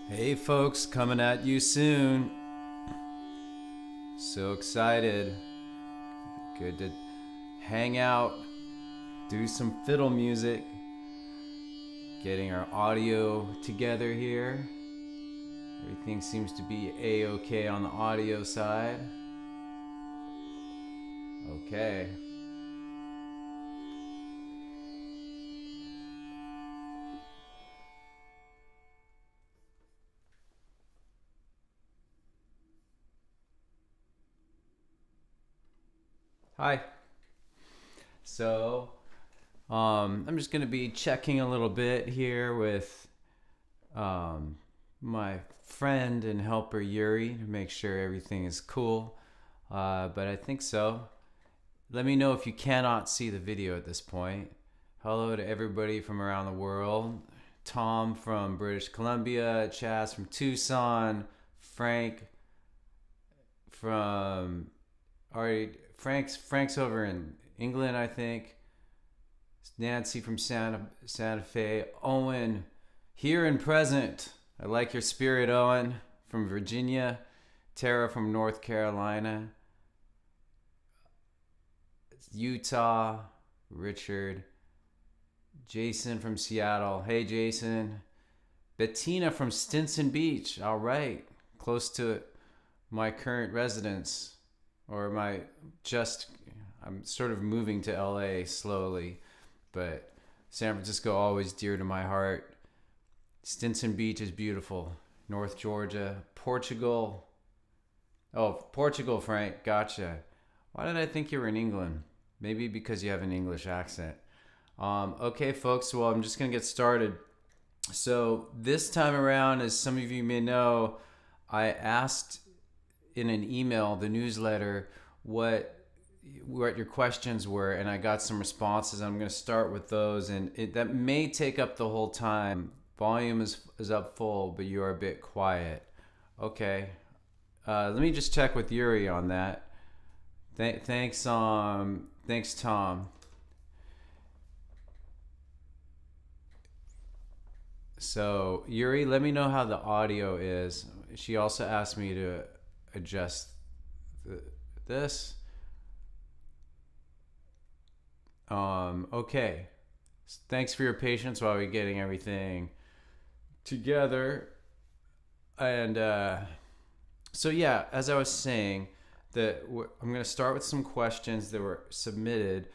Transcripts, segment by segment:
Hey folks, coming at you soon. So excited. Good to hang out, do some fiddle music, getting our audio together here. Everything seems to be a-okay on the audio side. Okay. Hi. So, I'm just gonna be checking a little bit here with my friend and helper Yuri to make sure everything is cool. But I think so. Let me know if you cannot see the video at this point. Hello to everybody from around the world. Tom from British Columbia, Chaz from Tucson, Frank from Frank's over in England, I think. Nancy from Santa Fe, Owen here and present. I like your spirit, Owen from Virginia, Tara from North Carolina, Utah, Richard, Jason from Seattle. Hey, Jason. Bettina from Stinson Beach. All right. Close to my current residence, or I'm sort of moving to LA slowly, but San Francisco always dear to my heart. Stinson Beach is beautiful. North Georgia, Portugal. Oh, Portugal, Frank. Gotcha. Why did I think you were in England? Maybe because you have an English accent. Okay, folks, well, I'm just going to get started. So this time around, as some of you may know, I asked in an email, the newsletter, what your questions were, and I got some responses. I'm going to start with those, and that may take up the whole time. Volume is up full, but you are a bit quiet. Okay. Let me just check with Yuri on that. Thanks, Tom. So, Yuri, let me know how the audio is. She also asked me to adjust this. Okay. Thanks for your patience while we're getting everything together. And so, yeah, as I was saying, I'm going to start with some questions that were submitted,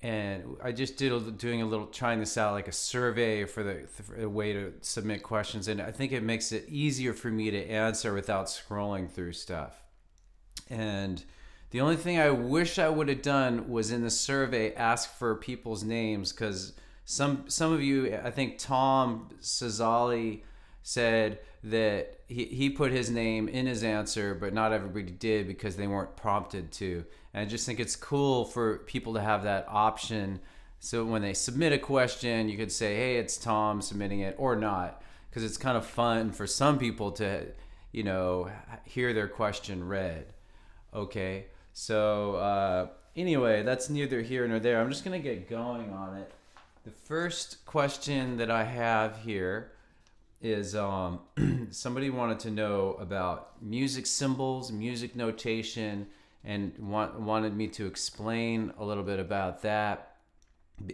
and I just trying this out like a survey for a way to submit questions, and I think it makes it easier for me to answer without scrolling through stuff. And the only thing I wish I would have done was in the survey ask for people's names, because some of you, I think Tom Sazali said that he put his name in his answer, but not everybody did because they weren't prompted to. And I just think it's cool for people to have that option. So when they submit a question, you could say, hey, it's Tom submitting it, or not, because it's kind of fun for some people to, hear their question read. Okay, so anyway, that's neither here nor there. I'm just going to get going on it. The first question that I have here is somebody wanted to know about music symbols, music notation, and wanted me to explain a little bit about that.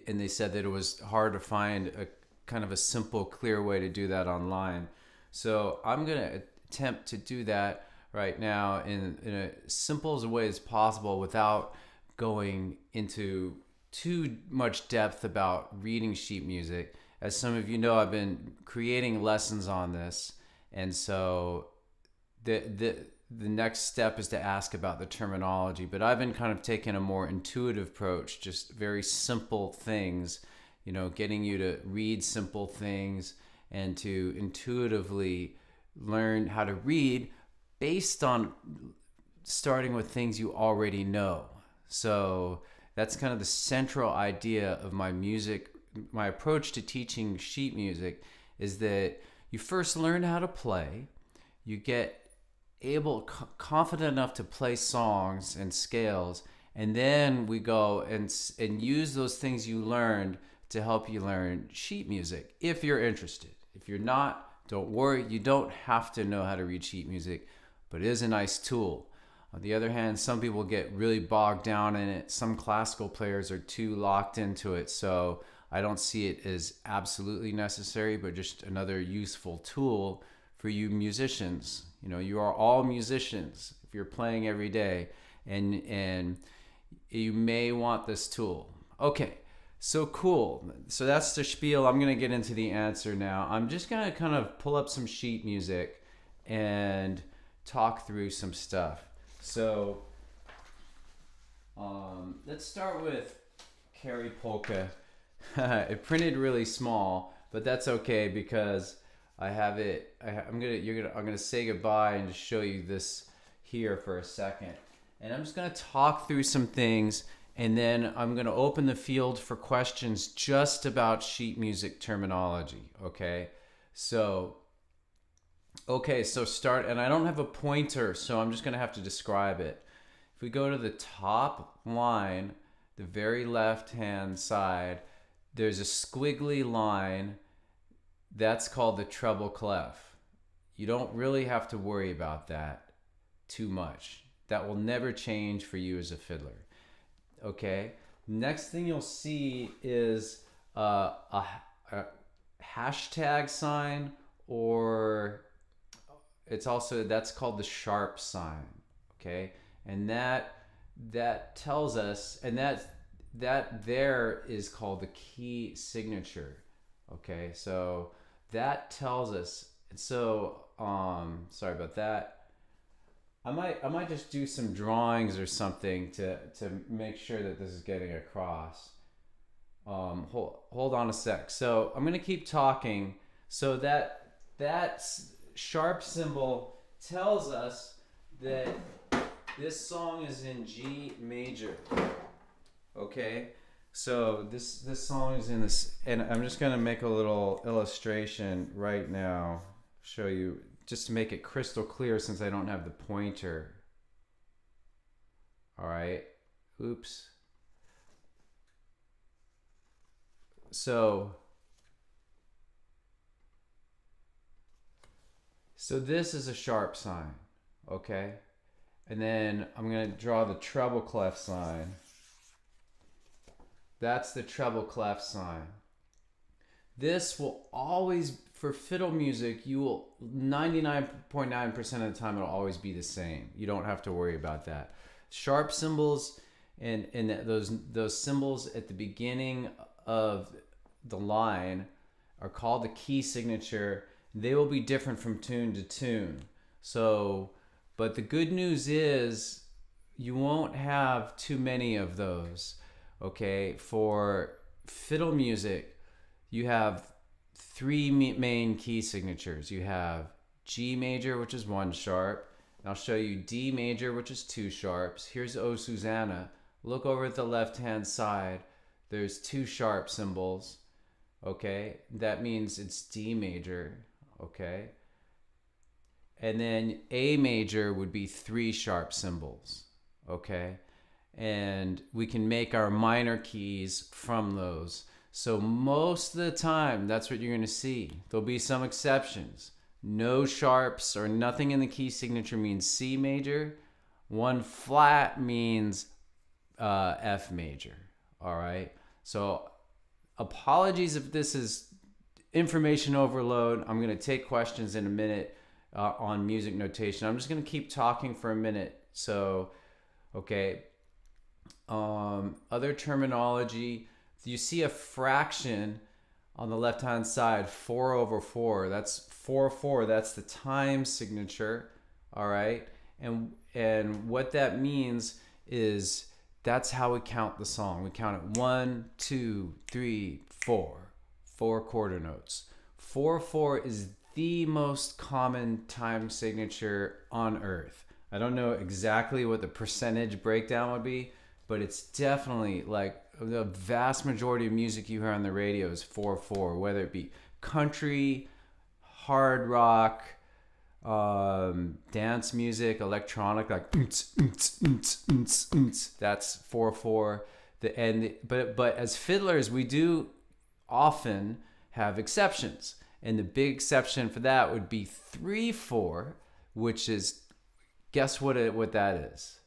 And they said that it was hard to find a kind of a simple, clear way to do that online. So I'm going to attempt to do that right now in a simple as way as possible without going into too much depth about reading sheet music. As some of you know, I've been creating lessons on this, and so the next step is to ask about the terminology. But I've been kind of taking a more intuitive approach, just very simple things, getting you to read simple things and to intuitively learn how to read based on starting with things you already know. So that's kind of the central idea of my approach to teaching sheet music, is that you first learn how to play, you get confident enough to play songs and scales, and then we go and use those things you learned to help you learn sheet music if you're interested. If you're not, don't worry, you don't have to know how to read sheet music, but it is a nice tool. On the other hand, some people get really bogged down in it. Some classical players are too locked into it. So I don't see it as absolutely necessary, but just another useful tool for you musicians. You know, you are all musicians if you're playing every day, and you may want this tool. Okay, so cool. So that's the spiel. I'm going to get into the answer now. I'm just going to kind of pull up some sheet music and talk through some stuff. So let's start with Carrie Polka. It printed really small, but that's okay because I have it. I'm gonna say goodbye and just show you this here for a second, and I'm just gonna talk through some things, and then I'm gonna open the field for questions just about sheet music terminology. So start, and I don't have a pointer, so I'm just gonna have to describe it. If we go to the top line, the very left-hand side, there's a squiggly line. That's called the treble clef. You don't really have to worry about that too much. That will never change for you as a fiddler. Okay. Next thing you'll see is a hashtag sign, or that's called the sharp sign. Okay. And that tells us, and that there is called the key signature. Okay, so that tells us. So sorry about that. I might just do some drawings or something to make sure that this is getting across. Hold on a sec. So I'm gonna keep talking. So that sharp symbol tells us that this song is in G major. Okay, so this song is in this, and I'm just gonna make a little illustration right now, show you, just to make it crystal clear since I don't have the pointer. All right, oops. So this is a sharp sign, okay? And then I'm gonna draw the treble clef sign. That's the treble clef sign. This will always, for fiddle music, you will 99.9% of the time it'll always be the same. You don't have to worry about that. Sharp symbols and those symbols at the beginning of the line are called the key signature. They will be different from tune to tune. So, but the good news is you won't have too many of those. Okay, for fiddle music, you have three main key signatures. You have G major, which is 1 sharp. And I'll show you D major, which is 2 sharps. Here's O Susanna. Look over at the left-hand side. There's 2 sharp symbols. Okay, that means it's D major. Okay, and then A major would be 3 sharp symbols. Okay. And we can make our minor keys from those. So most of the time, that's what you're going to see. There'll be some exceptions. No sharps or nothing in the key signature means C major. 1 flat means F major. All right. So apologies if this is information overload. I'm going to take questions in a minute on music notation. I'm just going to keep talking for a minute. So, okay. Other terminology, you see a fraction on the left hand side, 4/4. That's 4/4. That's the time signature. All right, and what that means is that's how we count the song. We count it 1, 2, 3, 4. 4 quarter notes. 4/4 is the most common time signature on earth. I don't know exactly what the percentage breakdown would be, but it's definitely, like, the vast majority of music you hear on the radio is 4/4, whether it be country, hard rock, dance music, electronic, like that's 4/4. But as fiddlers, we do often have exceptions, And the big exception for that would be 3/4, which is, guess what that is?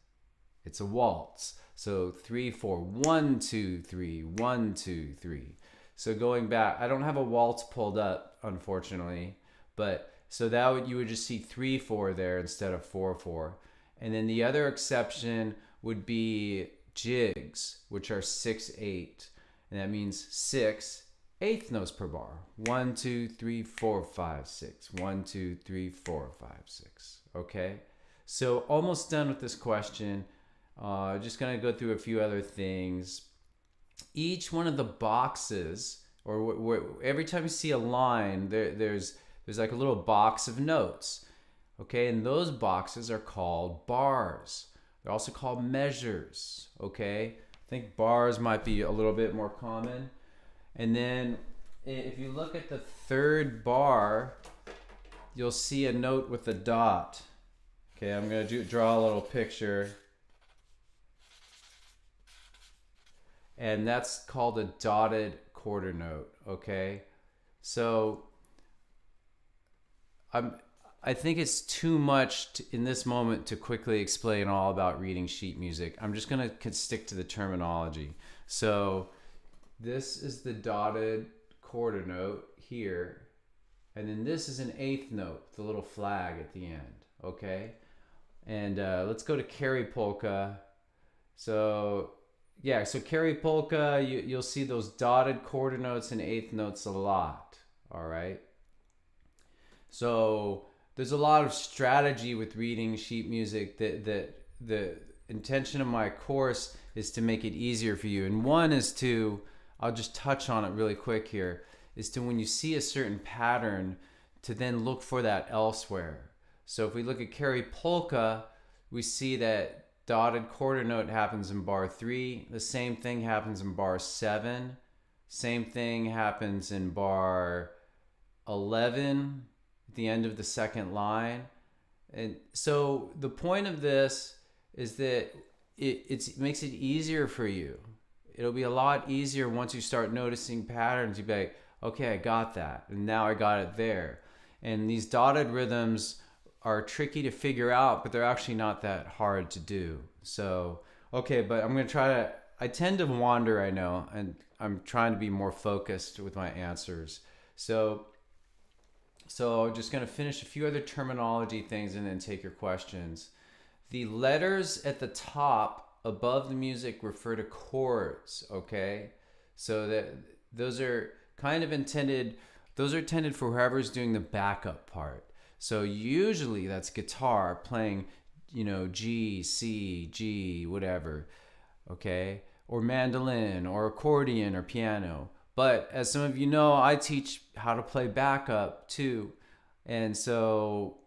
It's a waltz. So 3/4, 1 2 3, 1 2 3. So going back, I don't have a waltz pulled up, unfortunately, but so you would just see 3/4 there instead of 4/4. And then the other exception would be jigs, which are 6/8, and that means 6/8 notes per bar. 1 2 3 4 5 6. 1 2 3 4 5 6. Okay, so almost done with this question. Just gonna go through a few other things. Each one of the boxes, or every time you see a line, there's like a little box of notes. Okay, and those boxes are called bars. They're also called measures. Okay, I think bars might be a little bit more common. And then if you look at the third bar, you'll see a note with a dot. Okay, I'm gonna draw a little picture. And that's called a dotted quarter note. Okay, so I think it's too much in this moment to quickly explain all about reading sheet music. I'm just gonna stick to the terminology. So this is the dotted quarter note here, and then this is an eighth note, the little flag at the end. Okay, and let's go to carry polka. So yeah, so carry polka, you'll see those dotted quarter notes and eighth notes a lot. All right, so there's a lot of strategy with reading sheet music. That the intention of my course is to make it easier for you. And one is to, I'll just touch on it really quick here, is to, when you see a certain pattern, to then look for that elsewhere. So if we look at carry polka, we see that dotted quarter note happens in bar 3. The same thing happens in bar 7. Same thing happens in bar 11, at the end of the second line. And so the point of this is that it makes it easier for you. It'll be a lot easier once you start noticing patterns. You'll be like, okay, I got that, and now I got it there. And these dotted rhythms are tricky to figure out, but they're actually not that hard to do. So, okay, but I'm going to try to, I tend to wander, I know, and I'm trying to be more focused with my answers. So I'm just going to finish a few other terminology things and then take your questions. The letters at the top above the music refer to chords, okay? So that those are kind of intended for whoever's doing the backup part. So usually that's guitar playing, G, C, G, whatever, okay? Or mandolin or accordion or piano. But as some of you know, I teach how to play backup too. And so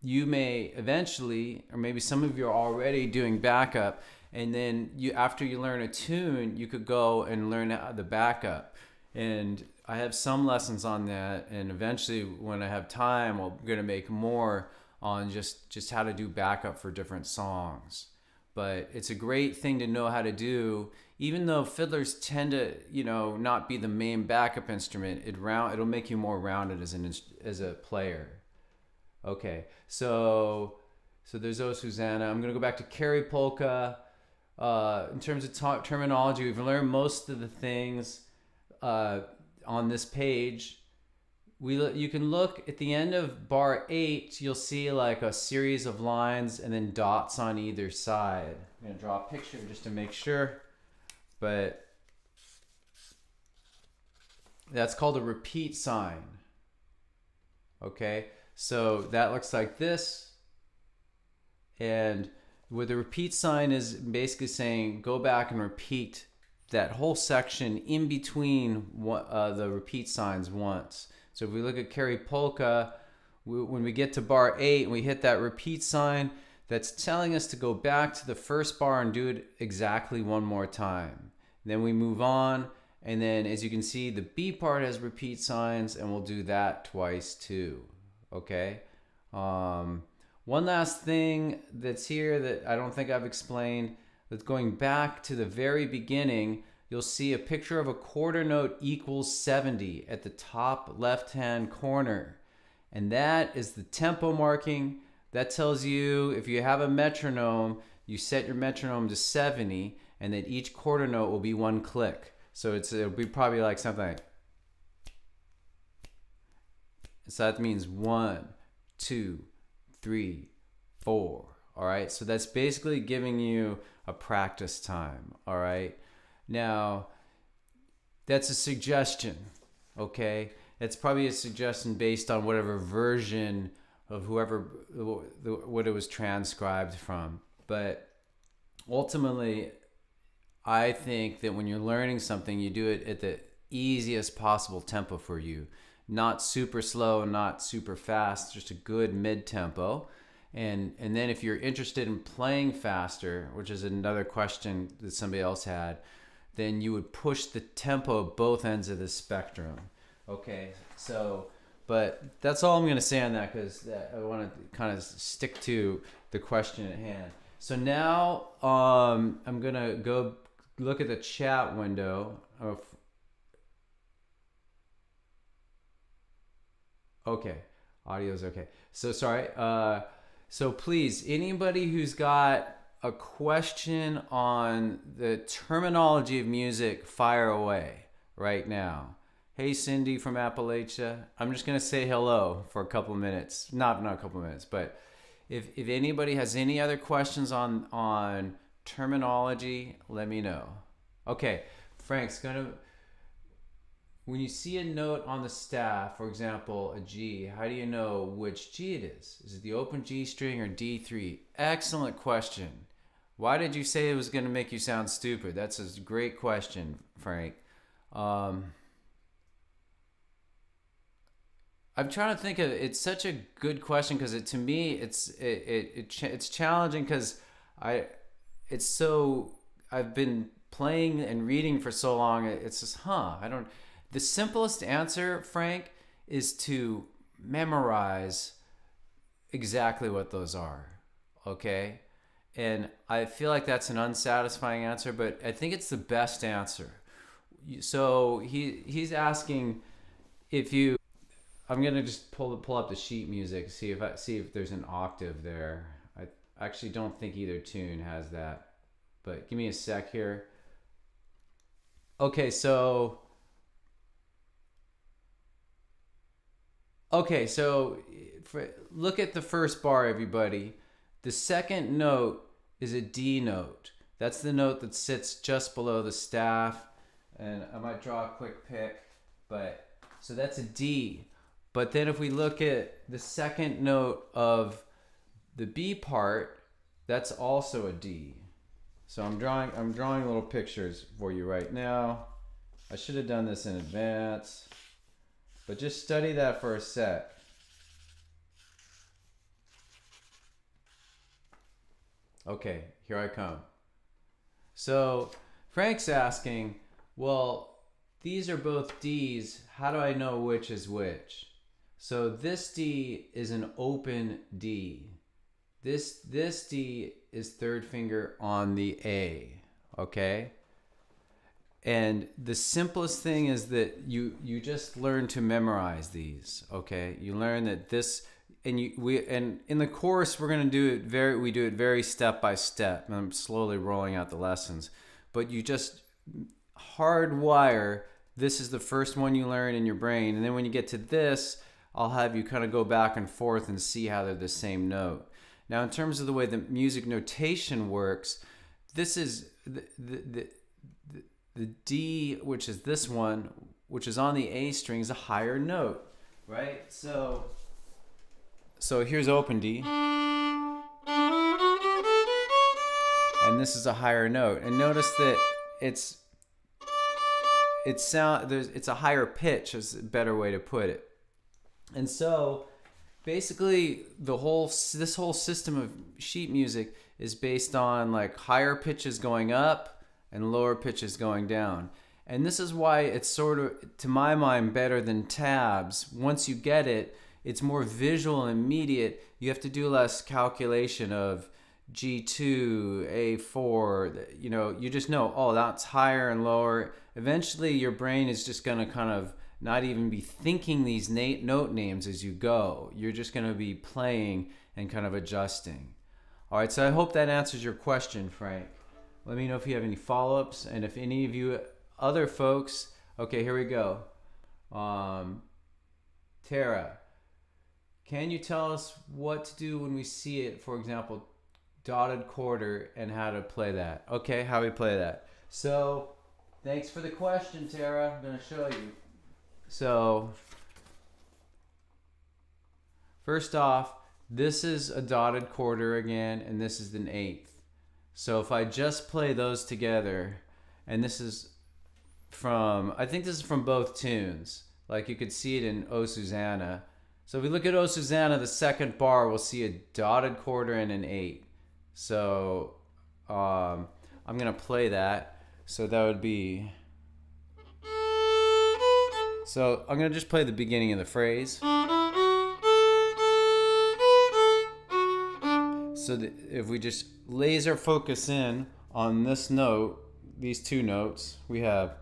you may eventually, or maybe some of you are already doing backup, and then after you learn a tune, you could go and learn the backup. And I have some lessons on that, and eventually when I have time, I'm going to make more on just how to do backup for different songs. But it's a great thing to know how to do, even though fiddlers tend to, not be the main backup instrument. It'll make you more rounded as a player. Okay, so there's Susanna. I'm going to go back to carry polka. In terms of terminology, we've learned most of the things on this page. You can look at the end of bar 8, you'll see like a series of lines and then dots on either side. I'm going to draw a picture just to make sure, but that's called a repeat sign. Okay, so that looks like this, and what the repeat sign is basically saying, go back and repeat that whole section in between the repeat signs once. So if we look at carry polka, when we get to bar 8 and we hit that repeat sign, that's telling us to go back to the first bar and do it exactly one more time. Then we move on, and then as you can see, the B part has repeat signs, and we'll do that twice too. Okay. One last thing that's here that I don't think I've explained, that's going back to the very beginning. you'll see a picture of a quarter note equals 70 at the top left-hand corner. And that is the tempo marking. That tells you if you have a metronome, you set your metronome to 70, and that each quarter note will be one click. So it'll be probably like something like, so that means 1, 2, 3, 4. All right, so that's basically giving you a practice time. All right, now that's a suggestion. Okay, it's probably a suggestion based on whatever version of what it was transcribed from. But ultimately, I think that when you're learning something, you do it at the easiest possible tempo for you. Not super slow, not super fast, just a good mid-tempo. And then if you're interested in playing faster, which is another question that somebody else had, then you would push the tempo of both ends of the spectrum. Okay, so, but that's all I'm going to say on that, because I want to kind of stick to the question at hand. So now I'm going to go look at the chat window. Okay, audio's okay. So sorry. So please, anybody who's got a question on the terminology of music, fire away right now. Hey, Cindy from Appalachia. I'm just going to say hello for a couple minutes. Not a couple minutes, but if anybody has any other questions on terminology, let me know. Okay, Frank's going to... When you see a note on the staff, for example, a G, how do you know which G it is? Is it the open G string or D3? Excellent question. Why did you say it was going to make you sound stupid? That's a great question, Frank. I'm trying to think of, it's such a good question because to me it's challenging because I've been playing and reading for so long. It's just the simplest answer, Frank, is to memorize exactly what those are. Okay? And I feel like that's an unsatisfying answer, but I think it's the best answer. So he's asking if you... I'm gonna just pull up the sheet music, see if there's an octave there. I actually don't think either tune has that, but give me a sec here. Okay, so look at the first bar, everybody. The second note is a D note. That's the note that sits just below the staff, and I might draw a quick pic, but so that's a D. But then if we look at the second note of the B part, that's also a D. So I'm drawing little pictures for you right now. I should have done this in advance, but just study that for a sec. Okay, here I come. So Frank's asking, well, these are both Ds. How do I know which is which? So this D is an open D. This D is third finger on the A, okay? And the simplest thing is that you just learn to memorize these, okay? You learn that this, and in the course we're gonna do it very step by step. I'm slowly rolling out the lessons, but you just hardwire. This is the first one you learn in your brain, and then when you get to this, I'll have you kind of go back and forth and see how they're the same note. Now, in terms of the way the music notation works, this is the D, which is this one, which is on the A string, is a higher note, right? So here's open D. And this is a higher note. And notice that it's a higher pitch, is a better way to put it. And so basically this whole system of sheet music is based on like higher pitches going up and lower pitches going down. And this is why it's sort of, to my mind, better than tabs. Once you get it, it's more visual and immediate. You have to do less calculation of G2, A4, you know, you just know, oh, that's higher and lower. Eventually your brain is just going to kind of not even be thinking these note names as you go. You're just going to be playing and kind of adjusting. All right, so I hope that answers your question, Frank. Let me know if you have any follow-ups, and if any of you other folks, okay, here we go. Tara, can you tell us what to do when we see it, for example, dotted quarter, and how to play that? Okay, how we play that. So, thanks for the question, Tara. I'm going to show you. So, first off, this is a dotted quarter again, and this is an eighth. So if I just play those together, and this is from, I think this is from both tunes. Like you could see it in O Susanna. So if we look at O Susanna, the second bar, we'll see a dotted quarter and an eight. So I'm gonna play that. So that would be, so I'm gonna just play the beginning of the phrase. So if we just laser focus in on this note, these two notes, we have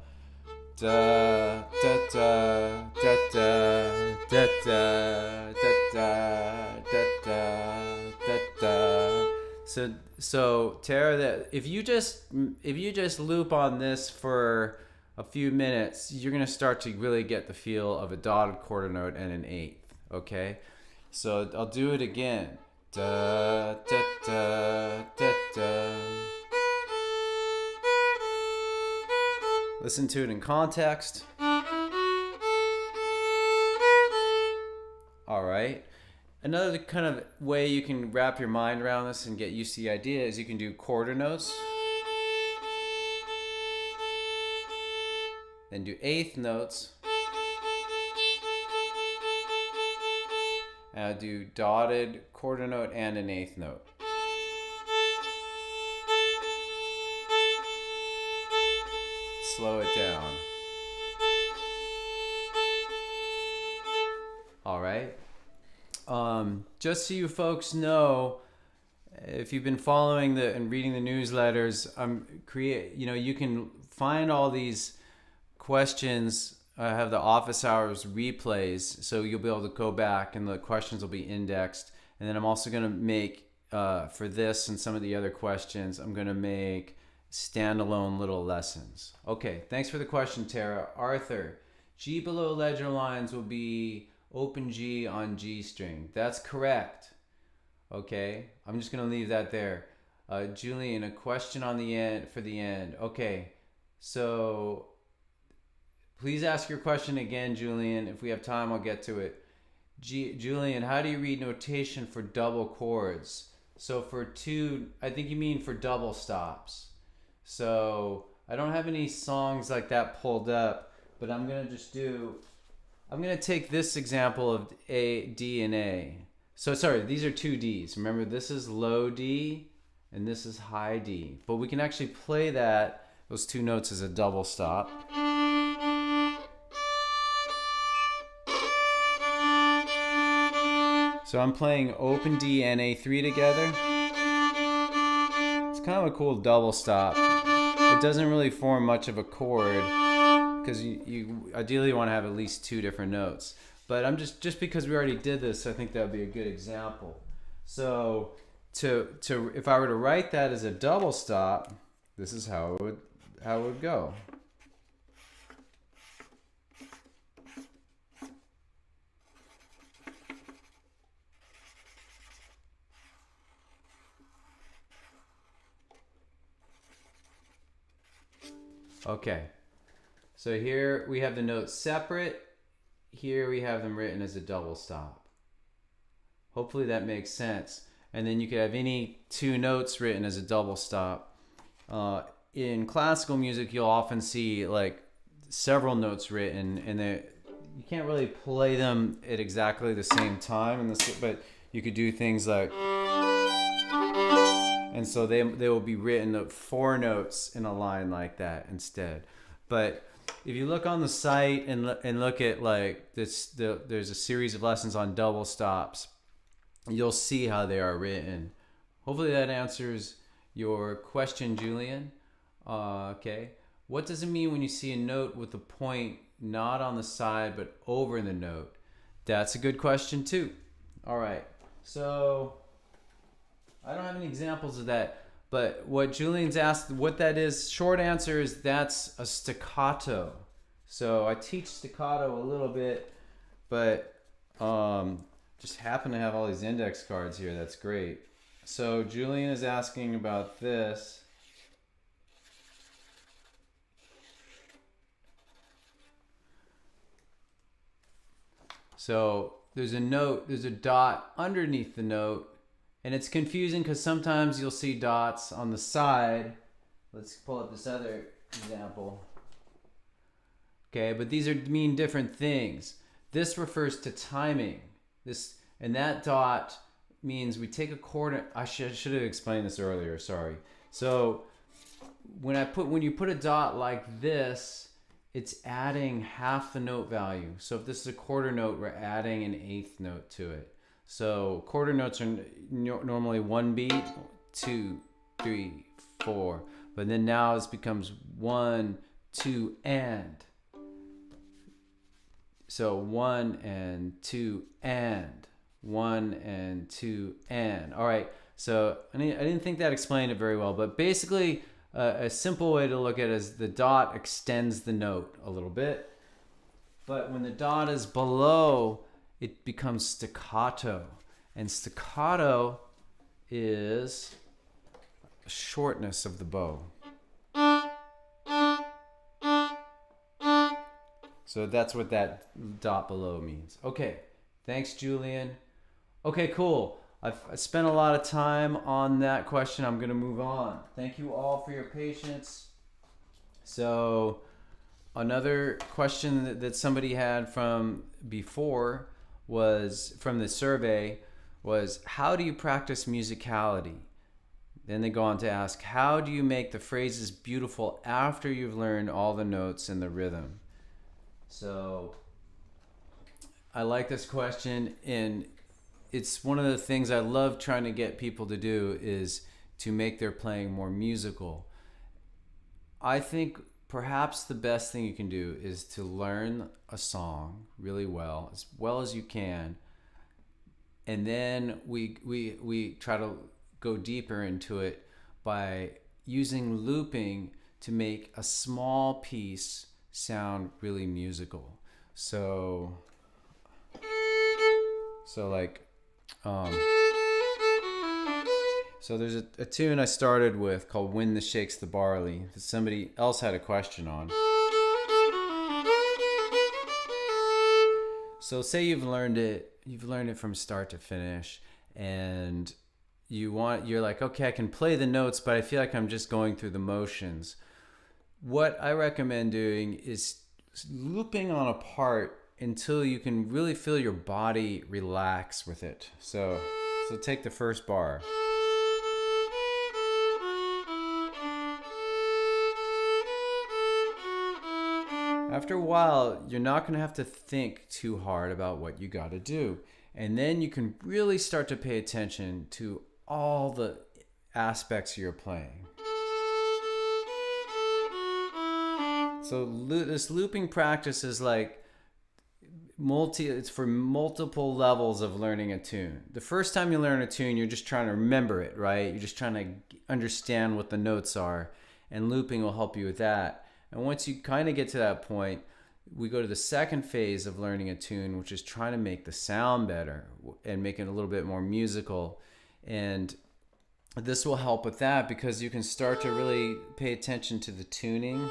da da da da da da da da da da da. So Tara, that if you just loop on this for a few minutes, you're gonna start to really get the feel of a dotted quarter note and an eighth. Okay, so I'll do it again. Da, da, da, da, da. Listen to it in context. All right. Another kind of way you can wrap your mind around this and get used to the idea is you can do quarter notes. Then do eighth notes. And I'll do dotted quarter note and an eighth note. Slow it down. All right. Just so you folks know, if you've been following and reading the newsletters, you can find all these questions. I have the office hours replays, so you'll be able to go back and the questions will be indexed. And then I'm also going to make, for this and some of the other questions, I'm going to make standalone little lessons. Okay, thanks for the question, Tara. Arthur, G below ledger lines will be open G on G string. That's correct. Okay, I'm just going to leave that there. Julian, a question on the end for the end. Okay, so please ask your question again, Julian. If we have time, I'll get to it. Julian, how do you read notation for double chords? So for two, I think you mean for double stops. So I don't have any songs like that pulled up, but I'm going to take this example of A, D, and A. So sorry, these are two Ds. Remember, this is low D and this is high D. But we can actually play those two notes as a double stop. So I'm playing open D and A3 together. It's kind of a cool double stop. It doesn't really form much of a chord because you ideally want to have at least two different notes. But I'm just because we already did this, I think that would be a good example. So if I were to write that as a double stop, this is how it would go. Okay, so here we have the notes separate. Here we have them written as a double stop. Hopefully that makes sense. And then you could have any two notes written as a double stop. In classical music, you'll often see like several notes written, and you can't really play them at exactly the same time. But you could do things like, and so they will be written four notes in a line like that instead. But if you look on the site and look at like this, there's a series of lessons on double stops. You'll see how they are written. hopefully that answers your question, Julian. Okay. What does it mean when you see a note with the point not on the side but over the note? That's a good question too. All right. So I don't have any examples of that, but what Julian's asked, what that is, short answer is that's a staccato. So I teach staccato a little bit, but just happen to have all these index cards here. That's great. So Julian is asking about this. So there's a note, there's a dot underneath the note, and it's confusing because sometimes you'll see dots on the side. Let's pull up this other example. Okay, but these mean different things. This refers to timing. This and that dot means we take a quarter. I should have explained this earlier. Sorry. So when you put a dot like this, it's adding half the note value. So if this is a quarter note, we're adding an eighth note to it. So quarter notes are normally one beat, 2, 3, 4. But then now this becomes 1, 2, and. So 1 and 2 and. 1 and 2 and. All right. So I didn't think that explained it very well, but basically a simple way to look at it is the dot extends the note a little bit, but when the dot is below, it becomes staccato, and staccato is shortness of the bow. So that's what that dot below means. Okay, thanks, Julian. Okay, cool. I've spent a lot of time on that question. I'm going to move on. Thank you all for your patience. So another question that somebody had from before was from the survey was, how do you practice musicality? Then they go on to ask, how do you make the phrases beautiful after you've learned all the notes and the rhythm? So I like this question, and it's one of the things I love trying to get people to do is to make their playing more musical. I think perhaps the best thing you can do is to learn a song really well as you can, and then we try to go deeper into it by using looping to make a small piece sound really musical. So like so there's a tune I started with called Wind That Shakes the Barley that somebody else had a question on. So say you've learned it from start to finish, and you're like, okay, I can play the notes, but I feel like I'm just going through the motions. What I recommend doing is looping on a part until you can really feel your body relax with it. So take the first bar. After a while, you're not going to have to think too hard about what you got to do. And then you can really start to pay attention to all the aspects you're playing. So this looping practice is like it's for multiple levels of learning a tune. The first time you learn a tune, you're just trying to remember it, right? You're just trying to understand what the notes are, and looping will help you with that. And once you kind of get to that point, we go to the second phase of learning a tune, which is trying to make the sound better and make it a little bit more musical. And this will help with that because you can start to really pay attention to the tuning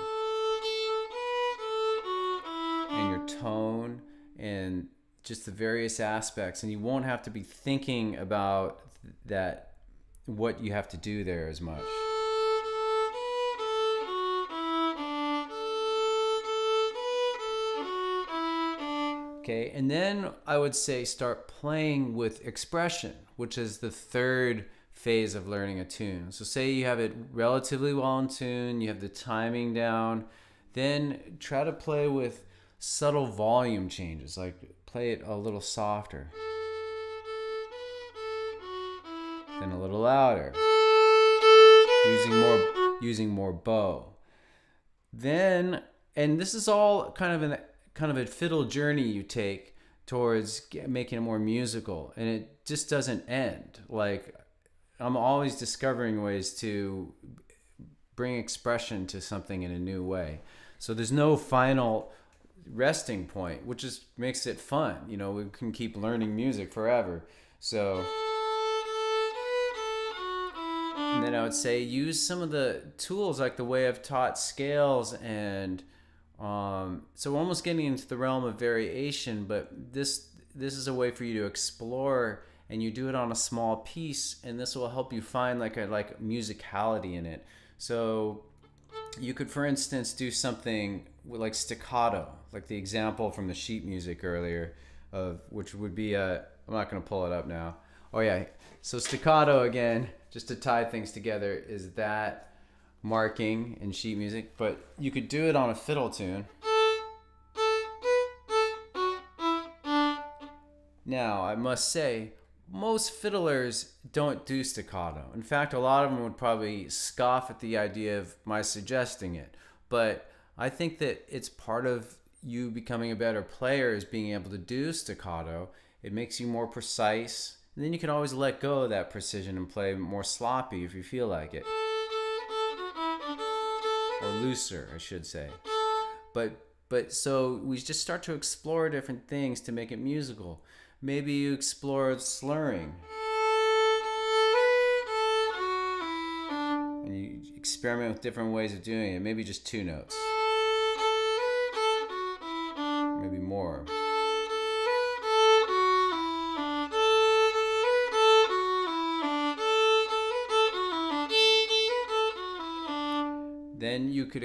and your tone and just the various aspects, and you won't have to be thinking about that, what you have to do there as much. Okay, and then I would say start playing with expression, which is the third phase of learning a tune. So say you have it relatively well in tune, you have the timing down, then try to play with subtle volume changes, like play it a little softer. Then a little louder. Using more bow. Then, and this is all kind of a fiddle journey you take towards making it more musical, and it just doesn't end. Like, I'm always discovering ways to bring expression to something in a new way. So there's no final resting point, which just makes it fun. You know, we can keep learning music forever. So, and then I would say use some of the tools like the way I've taught scales, and so almost getting into the realm of variation, but this is a way for you to explore, and you do it on a small piece, and this will help you find like musicality in it. So you could, for instance, do something with like staccato, like the example from the sheet music earlier, which would be I'm not going to pull it up now. Oh yeah, so staccato again, just to tie things together, is that marking in sheet music, but you could do it on a fiddle tune. Now, I must say, most fiddlers don't do staccato. In fact, a lot of them would probably scoff at the idea of my suggesting it. But I think that it's part of you becoming a better player is being able to do staccato. It makes you more precise. And then you can always let go of that precision and play more sloppy if you feel like it. Or looser, I should say. But so we just start to explore different things to make it musical. Maybe you explore slurring. And you experiment with different ways of doing it. Maybe just 2 notes. Maybe more. Then you could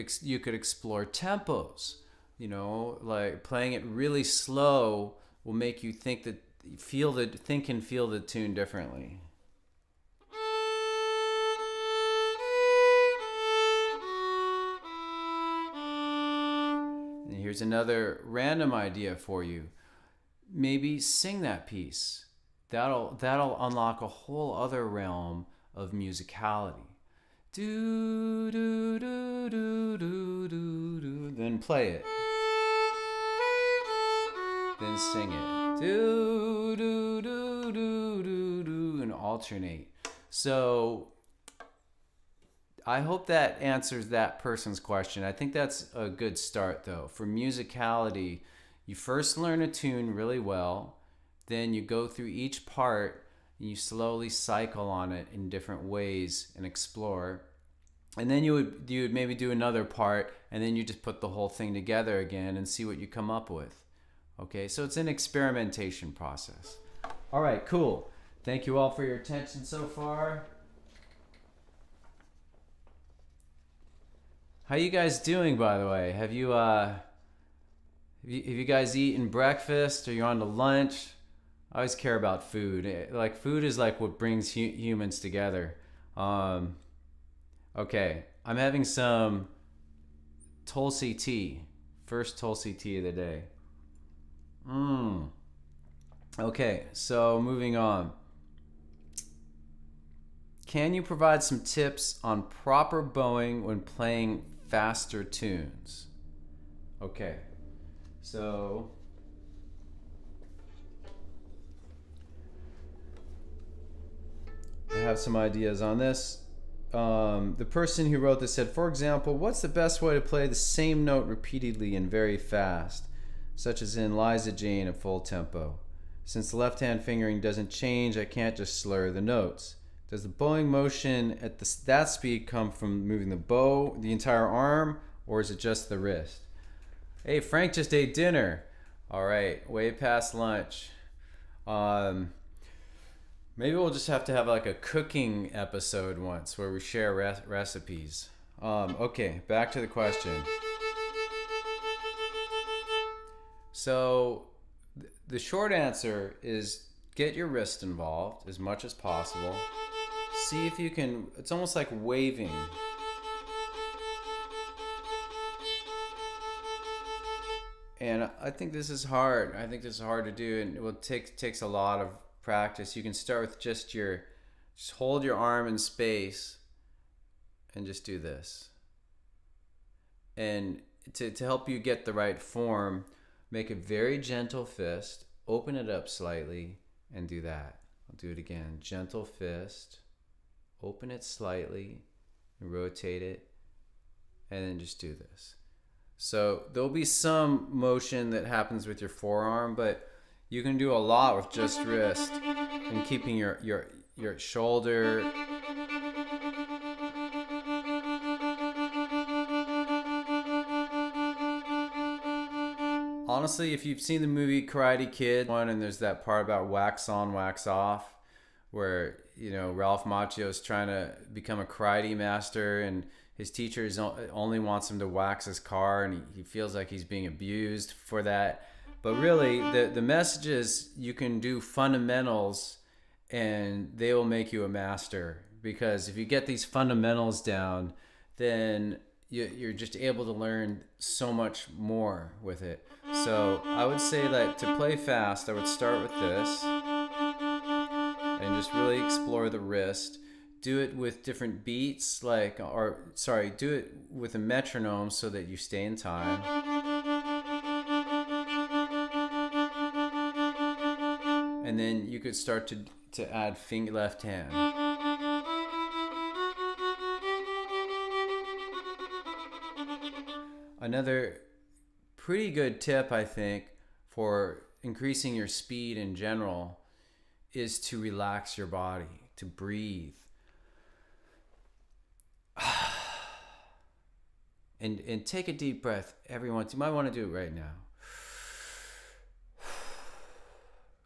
explore tempos. You know, like playing it really slow will make you think and feel the tune differently. And here's another random idea for you. Maybe sing that piece. That'll unlock a whole other realm of musicality. Do do do do do do do. Then play it. Then sing it. Do do do do do do, and alternate. So I hope that answers that person's question. I think that's a good start though. For musicality, you first learn a tune really well, then you go through each part and you slowly cycle on it in different ways and explore. And then you would maybe do another part, and then you just put the whole thing together again and see what you come up with. Okay, so it's an experimentation process. All right, cool. Thank you all for your attention so far. How you guys doing, by the way? Have you guys eaten breakfast, or you're on to lunch? I always care about food. Like, food is like what brings humans together. Okay, I'm having some Tulsi tea. First Tulsi tea of the day. Okay, so moving on. Can you provide some tips on proper bowing when playing faster tunes? Okay, so I have some ideas on this. The person who wrote this said, for example, what's the best way to play the same note repeatedly and very fast, such as in Liza Jane at full tempo? Since the left hand fingering doesn't change, I can't just slur the notes. Does the bowing motion at that speed come from moving the bow, the entire arm, or is it just the wrist? Hey, Frank just ate dinner. All right, way past lunch. Maybe we'll just have to have like a cooking episode once where we share recipes. Okay, back to the question. So the short answer is get your wrist involved as much as possible. See if you can, it's almost like waving. And I think this is hard. I think this is hard to do, and it takes a lot of practice. You can start with just your Just hold your arm in space and just do this. And to help you get the right form, make a very gentle fist, open it up slightly, and do that. I'll do it again. Gentle fist, open it slightly, and rotate it, and then just do this. So there'll be some motion that happens with your forearm, but you can do a lot with just wrist and keeping your shoulder. Honestly, if you've seen the movie Karate Kid and there's that part about wax on, wax off, where, you know, Ralph Macchio's trying to become a karate master and his teacher only wants him to wax his car, and he feels like he's being abused for that. But really, the message is you can do fundamentals and they will make you a master. Because if you get these fundamentals down, then you're just able to learn so much more with it. So I would say that to play fast, I would start with this and just really explore the wrist. Do it with different beats, do it with a metronome so that you stay in time. And then you could start to add finger left hand. Another pretty good tip, I think, for increasing your speed in general is to relax your body, to breathe. And take a deep breath every once. You might want to do it right now.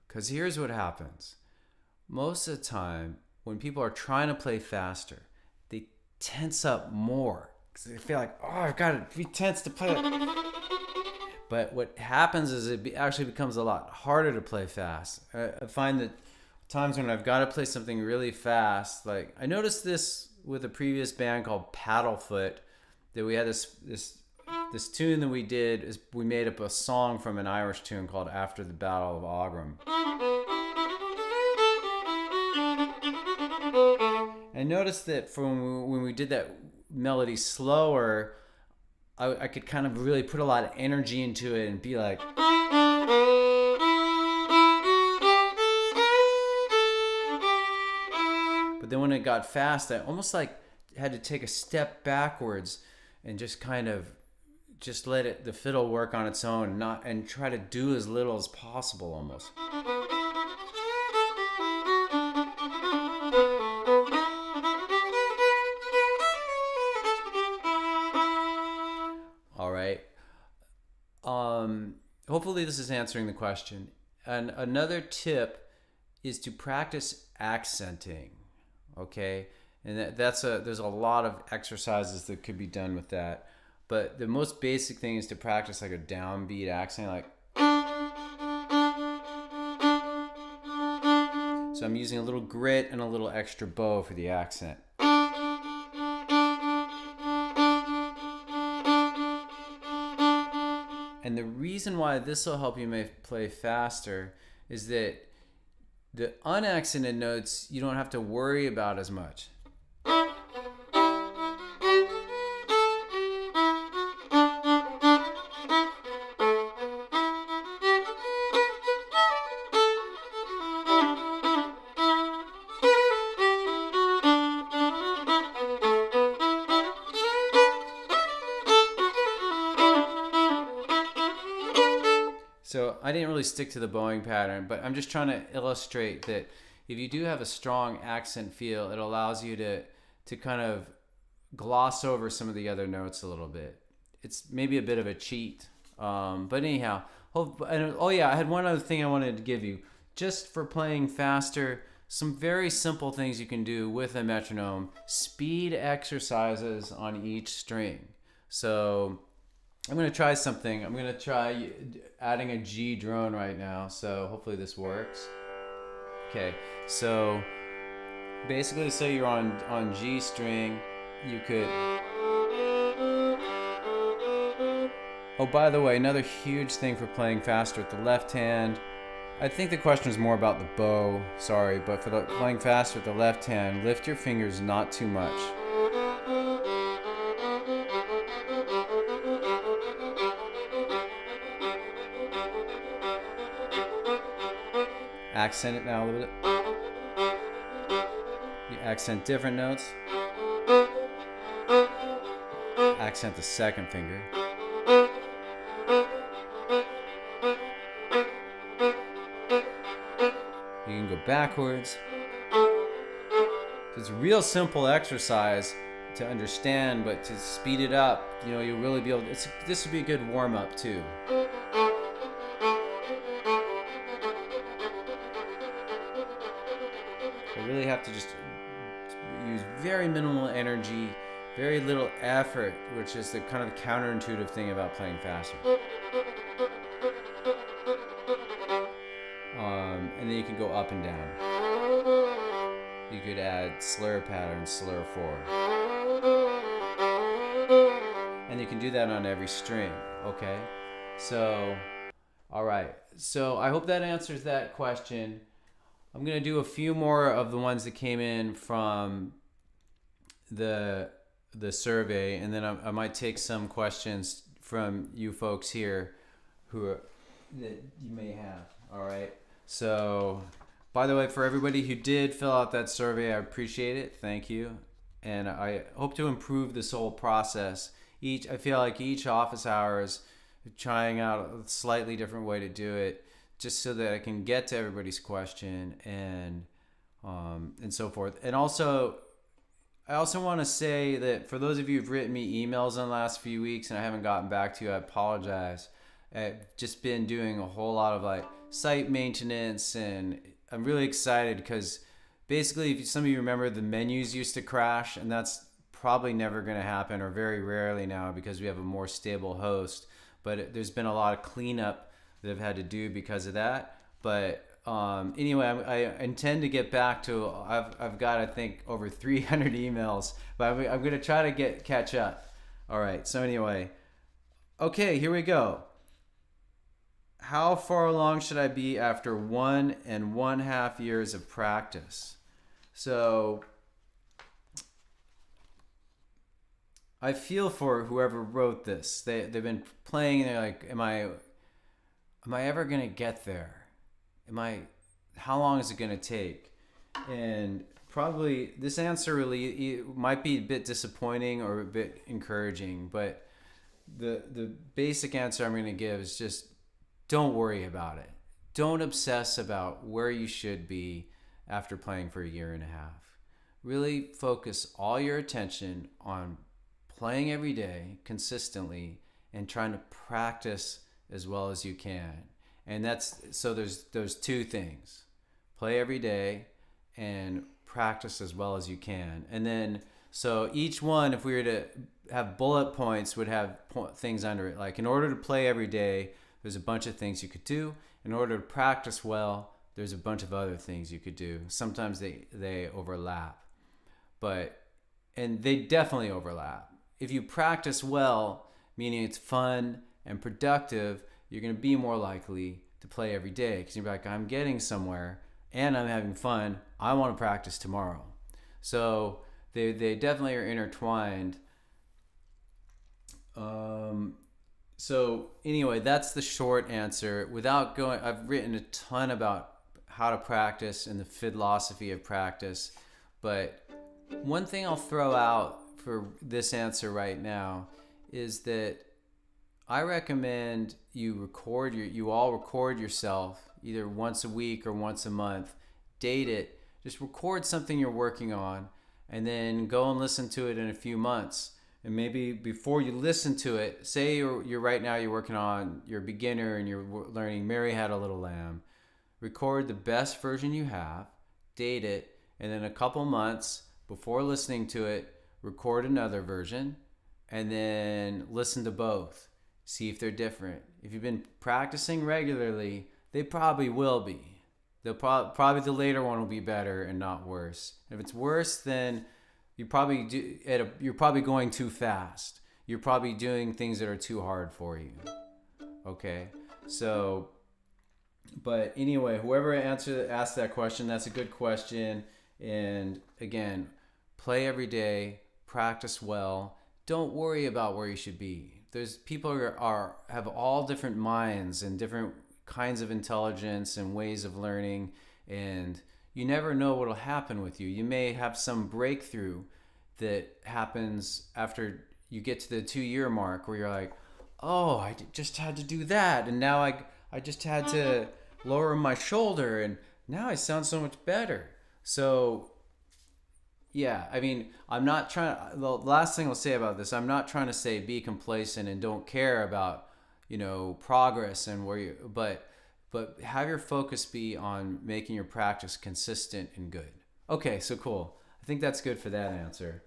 Because here's what happens. Most of the time, when people are trying to play faster, they tense up more. Because they feel like, oh, I've got to be tense to play it. But what happens is it actually becomes a lot harder to play fast. I find that times when I've got to play something really fast, like I noticed this with a previous band called Paddlefoot, that we had this tune that we did is we made up a song from an Irish tune called After the Battle of Aughrim. I noticed that when we did that melody slower, I could kind of really put a lot of energy into it and be like, but then when it got fast, I almost like had to take a step backwards and just kind of just let the fiddle work on its own, and try to do as little as possible almost. All right. Hopefully this is answering the question. And another tip is to practice accenting. Okay. And there's a lot of exercises that could be done with that. But the most basic thing is to practice like a downbeat accent, like. So I'm using a little grit and a little extra bow for the accent. And the reason why this will help you play faster is that the unaccented notes you don't have to worry about as much. So I didn't really stick to the bowing pattern, but I'm just trying to illustrate that if you do have a strong accent feel, it allows you to kind of gloss over some of the other notes a little bit. It's maybe a bit of a cheat, but anyhow. I had one other thing I wanted to give you. Just for playing faster, some very simple things you can do with a metronome. Speed exercises on each string. So I'm going to try something. I'm going to try adding a G drone right now. So hopefully this works. Okay, so basically say you're on G string, you could... Oh, by the way, another huge thing for playing faster with the left hand, I think the question is more about the bow, sorry, but for the playing fast with the left hand, lift your fingers not too much. Accent it now a little bit. You accent different notes. Accent the second finger. You can go backwards. It's a real simple exercise to understand, but to speed it up, you know, you'll really be able to, this would be a good warm-up too. You really have to just use very minimal energy, very little effort, which is the kind of counterintuitive thing about playing faster. And then you can go up and down. You could add slur pattern, slur 4. And you can do that on every string, okay? So, all right. So I hope that answers that question. I'm going to do a few more of the ones that came in from the survey, and then I might take some questions from you folks here that you may have, all right? So, by the way, for everybody who did fill out that survey, I appreciate it. Thank you. And I hope to improve this whole process. I feel like each office hour is trying out a slightly different way to do it, just so that I can get to everybody's question and so forth. And also, I also want to say that for those of you who've written me emails in the last few weeks and I haven't gotten back to you, I apologize. I've just been doing a whole lot of like site maintenance, and I'm really excited because basically, if some of you remember, the menus used to crash, and that's probably never going to happen, or very rarely now, because we have a more stable host. But there's been a lot of cleanup that I've had to do because of that. But anyway, I intend to get back to, I've got, I think, over 300 emails, but I'm going to try to catch up. All right, so anyway, okay, here we go. How far along should I be after 1.5 years of practice? So I feel for whoever wrote this. They've been playing, and they're like, am I ever gonna get there? How long is it gonna take? And probably this answer really might be a bit disappointing or a bit encouraging, but the basic answer I'm gonna give is just don't worry about it. Don't obsess about where you should be after playing for 1.5 years. Really focus all your attention on playing every day consistently and trying to practice as well as you can. And there's those two things. Play every day and practice as well as you can. And then, so each one, if we were to have bullet points, would have things under it. Like, in order to play every day, there's a bunch of things you could do. In order to practice well, there's a bunch of other things you could do. Sometimes they overlap, and they definitely overlap. If you practice well, meaning it's fun and productive, you're going to be more likely to play every day, because you're like, I'm getting somewhere and I'm having fun. I want to practice tomorrow. So they definitely are intertwined. So anyway, that's the short answer. Without going, I've written a ton about how to practice and the philosophy of practice, but one thing I'll throw out for this answer right now is that I recommend you all record yourself either once a week or once a month. Date it. Just record something you're working on, and then go and listen to it in a few months. And maybe before you listen to it, say you're right now you're working on, you're a beginner and you're learning Mary Had a Little Lamb. Record the best version you have, date it, and then a couple months before listening to it, record another version, and then listen to both. See if they're different. If you've been practicing regularly, they probably will be. They'll probably the later one will be better and not worse. If it's worse, then you're probably going too fast. You're probably doing things that are too hard for you. Okay, so But anyway, whoever asked that question, that's a good question. And again, play every day, practice well. Don't worry about where you should be. There's people who have all different minds and different kinds of intelligence and ways of learning, and you never know what'll happen with you. You may have some breakthrough that happens after you get to the 2-year mark where you're like, oh, I just had to do that, and now I just had to lower my shoulder, and now I sound so much better. So yeah, I mean, I'm not trying. The last thing I'll say about this, I'm not trying to say be complacent and don't care about, progress and where you, but have your focus be on making your practice consistent and good. Okay, so cool. I think that's good for that answer.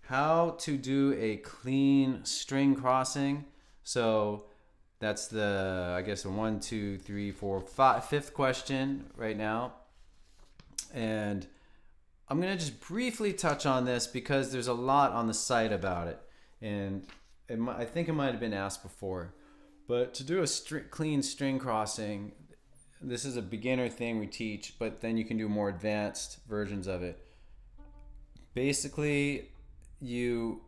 How to do a clean string crossing. So that's the, I guess, a 1, 2, 3, 4, 5, fifth question right now. And I'm going to just briefly touch on this because there's a lot on the site about it. And I think it might have been asked before. But to do a clean string crossing, this is a beginner thing we teach, but then you can do more advanced versions of it. Basically, you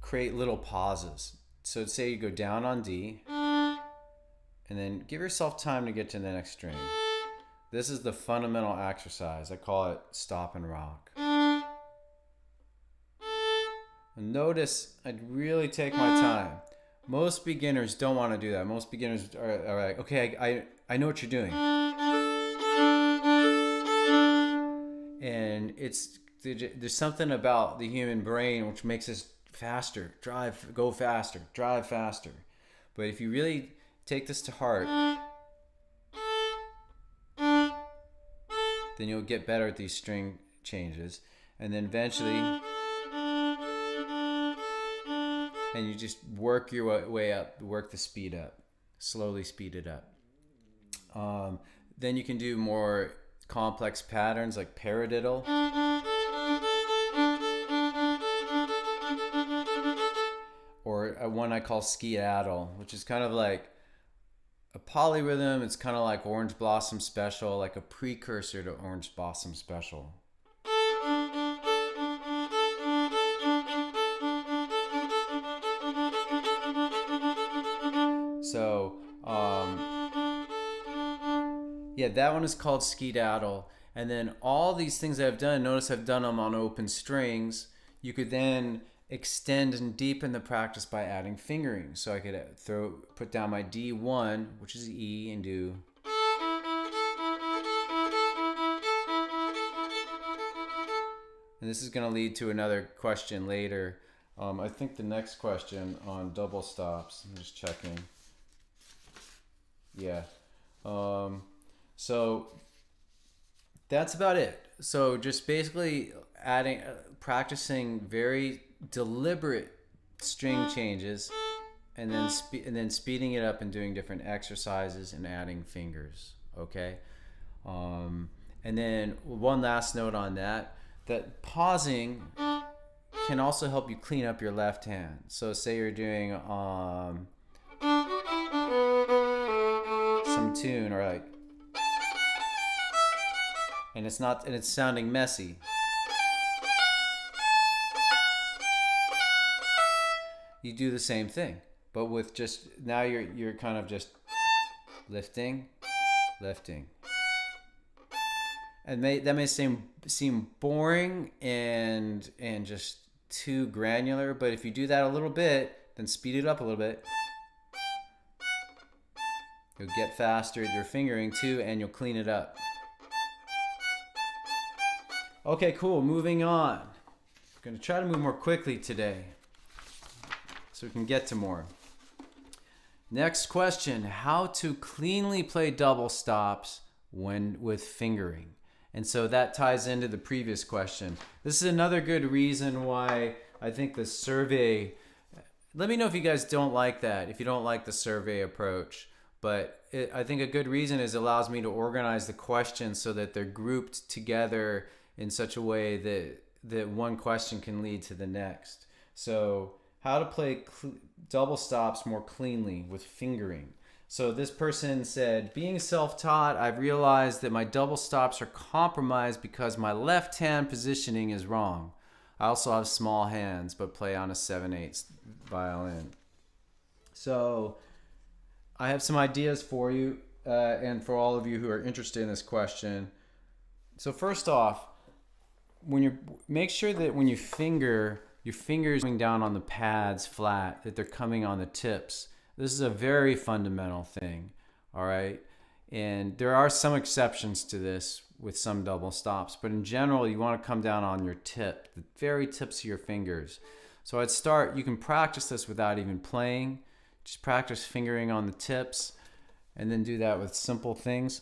create little pauses. So say you go down on D, and then give yourself time to get to the next string. This is the fundamental exercise. I call it stop and rock. And notice I'd really take my time. Most beginners don't want to do that. Most beginners are like, okay, I know what you're doing. And there's something about the human brain which makes us faster, go faster, drive faster. But if you really take this to heart, then you'll get better at these string changes. And then eventually, and you just work your way up, work the speed up, slowly speed it up. Then you can do more complex patterns like paradiddle. Or one I call skedaddle, which is kind of like a polyrhythm. It's kind of like Orange Blossom Special, like a precursor to Orange Blossom Special. So, yeah, that one is called skedaddle. And then all these things that I've done, notice I've done them on open strings. You could then extend and deepen the practice by adding fingering. So I could put down my D1, which is E, and do. And this is going to lead to another question later. I think the next question on double stops, I'm just checking. Yeah. So that's about it. So just basically practicing very deliberate string changes, and then speeding it up and doing different exercises and adding fingers. Okay. And then one last note on that pausing can also help you clean up your left hand. So say you're doing some tune, or like, and it's sounding messy. You do the same thing, but with just, now you're kind of just lifting. And that may seem boring and just too granular, but if you do that a little bit, then speed it up a little bit, you'll get faster at your fingering too, and you'll clean it up. Okay, cool. Moving on. I'm going to try to move more quickly today so we can get to more. Next question: how to cleanly play double stops with fingering. And so that ties into the previous question. This is another good reason why I think the survey, let me know if you guys don't like that, if you don't like the survey approach. But I think a good reason is it allows me to organize the questions so that they're grouped together in such a way that one question can lead to the next. So how to play double stops more cleanly with fingering. So this person said, being self-taught, I've realized that my double stops are compromised because my left hand positioning is wrong. I also have small hands, but play on a 7/8 violin. So I have some ideas for you and for all of you who are interested in this question. So first off, make sure that when you finger, your fingers going down on the pads flat, that they're coming on the tips. This is a very fundamental thing, all right? And there are some exceptions to this with some double stops, but in general, you want to come down on your tip, the very tips of your fingers. So I'd start, you can practice this without even playing. Just practice fingering on the tips, and then do that with simple things.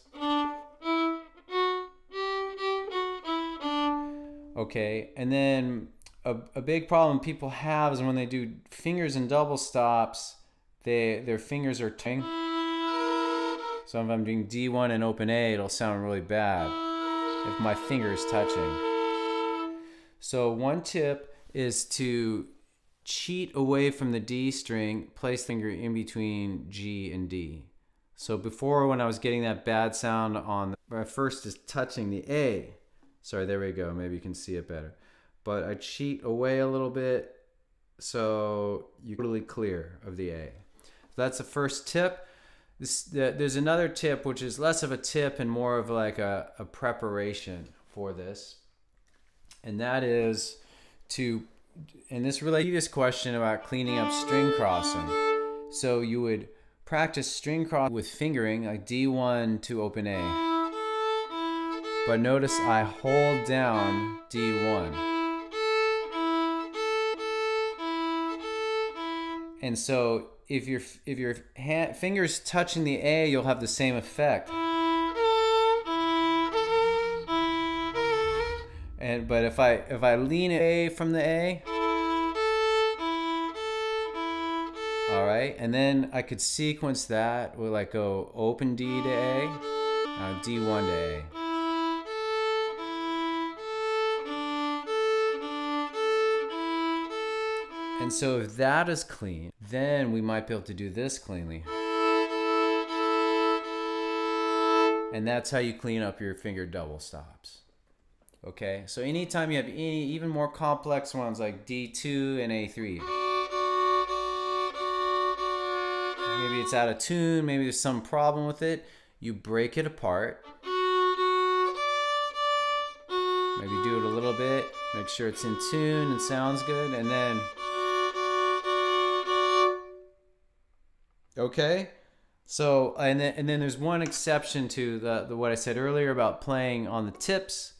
Okay, and then a big problem people have is when they do fingers and double stops, their fingers are touching. So if I'm doing D1 and open A, it'll sound really bad if my finger is touching. So one tip is to cheat away from the D string, place finger in between G and D. So before, when I was getting that bad sound on, where I first is touching the A. Sorry, there we go. Maybe you can see it better. But I cheat away a little bit so you're totally clear of the A. So that's the first tip. There's another tip, which is less of a tip and more of like a preparation for this. And that is and this relates to this question about cleaning up string crossing. So you would practice string crossing with fingering, like D1 to open A. But notice I hold down D1. And so if your fingers touching the A, you'll have the same effect. But if I lean A from the A, all right, and then I could sequence that with like go open D to A, D1 to A. And so if that is clean, then we might be able to do this cleanly. And that's how you clean up your finger double stops. Okay, so anytime you have any even more complex ones like D2 and A3. Maybe it's out of tune, maybe there's some problem with it, you break it apart. Maybe do it a little bit, make sure it's in tune and sounds good, and then okay, so and then there's one exception to the what I said earlier about playing on the tips.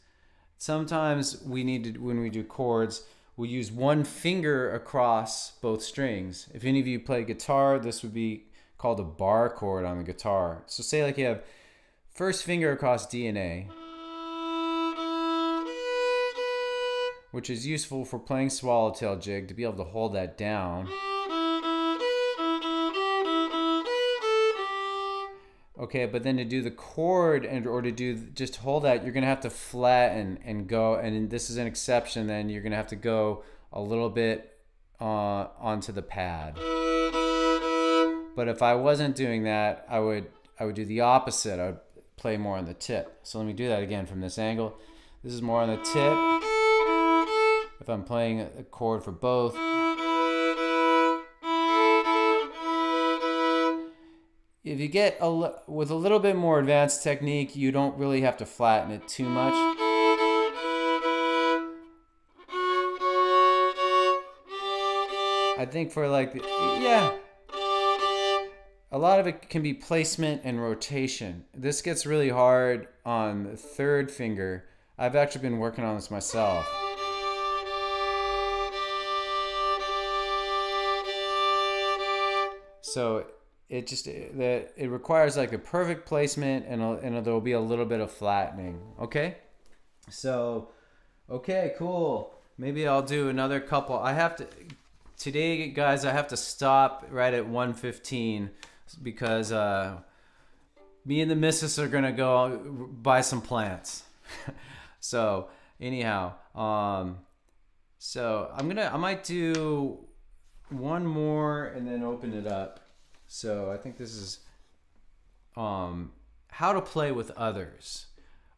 Sometimes we need to, when we do chords, we'll use one finger across both strings. If any of you play guitar, this would be called a bar chord on the guitar. So say like you have first finger across D and A, which is useful for playing swallowtail jig to be able to hold that down. Okay, but then to do the chord or to do just hold that, you're gonna have to flatten and go, and this is an exception, then you're gonna have to go a little bit onto the pad. But if I wasn't doing that, I would do the opposite. I would play more on the tip. So let me do that again from this angle. This is more on the tip. If I'm playing a chord for both. If you get with a little bit more advanced technique, you don't really have to flatten it too much. I think for like, yeah, a lot of it can be placement and rotation. This gets really hard on the third finger. I've actually been working on this myself. So it requires like a perfect placement and there'll be a little bit of flattening. Okay, so okay, cool. Maybe I'll do another couple. Today guys, I have to stop right at 1:15 because me and the missus are gonna go buy some plants. So anyhow, so I might do one more and then open it up. So I think this is how to play with others.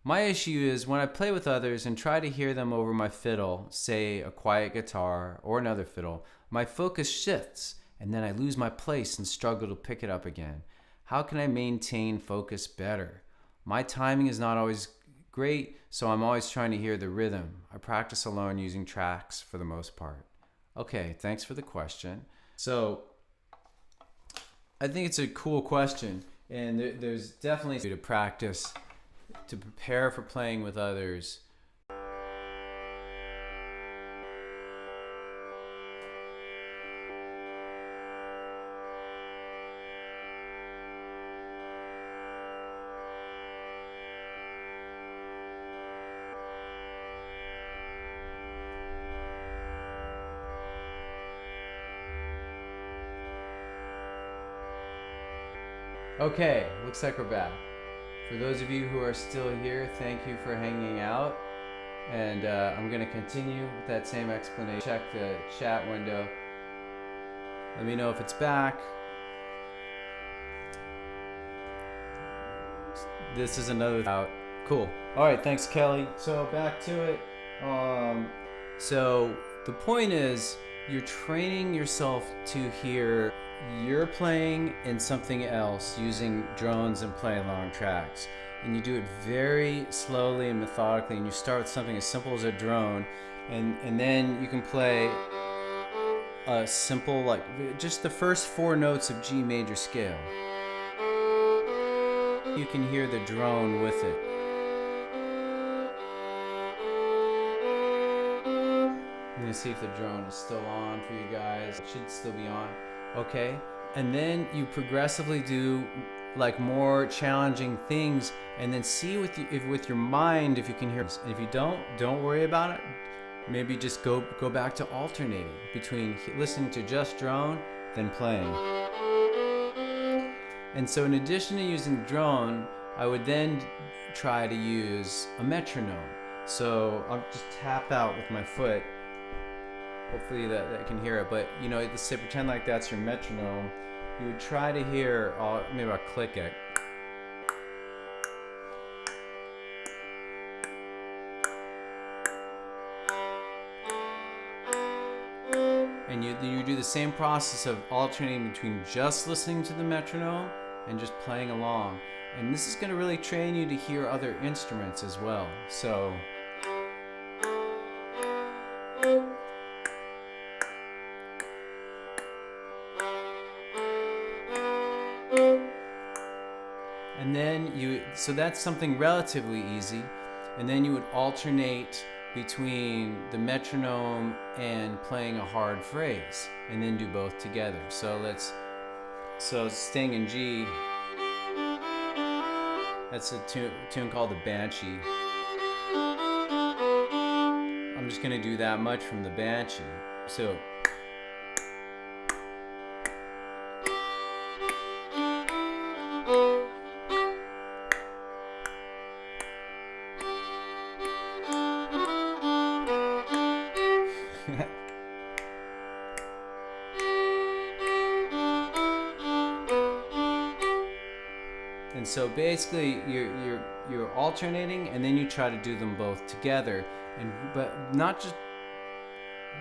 My issue is when I play with others and try to hear them over my fiddle, say a quiet guitar or another fiddle, my focus shifts and then I lose my place and struggle to pick it up again. How can I maintain focus better? My timing is not always great, so I'm always trying to hear the rhythm. I practice alone using tracks for the most part. Okay, thanks for the question. So I think it's a cool question, and there's definitely to practice to prepare for playing with others. Okay, looks like we're back. For those of you who are still here, thank you for hanging out. And I'm going to continue with that same explanation. Check the chat window. Let me know if it's back. This is another out. Cool. All right, thanks, Kelly. So back to it. So the point is, you're training yourself to hear you're playing in something else using drones and play along tracks, and you do it very slowly and methodically, and you start with something as simple as a drone, and then you can play a simple, like just the first 4 notes of G major scale. You can hear the drone with it. I'm gonna see if the drone is still on for you guys. It should still be on. Okay, and then you progressively do like more challenging things, and then see with your mind if you can hear this. And if you don't worry about it. Maybe just go back to alternating between listening to just drone, then playing. And so in addition to using drone, I would then try to use a metronome. So I'll just tap out with my foot. Hopefully that can hear it, but you know, let's say pretend like that's your metronome. You would try to hear, maybe I'll click it. And you do the same process of alternating between just listening to the metronome and just playing along. And this is going to really train you to hear other instruments as well. So and then so that's something relatively easy. And then you would alternate between the metronome and playing a hard phrase, and then do both together. So staying in G, that's a tune called the Banshee. I'm just gonna do that much from the Banshee. So and so basically you're alternating, and then you try to do them both together, but not just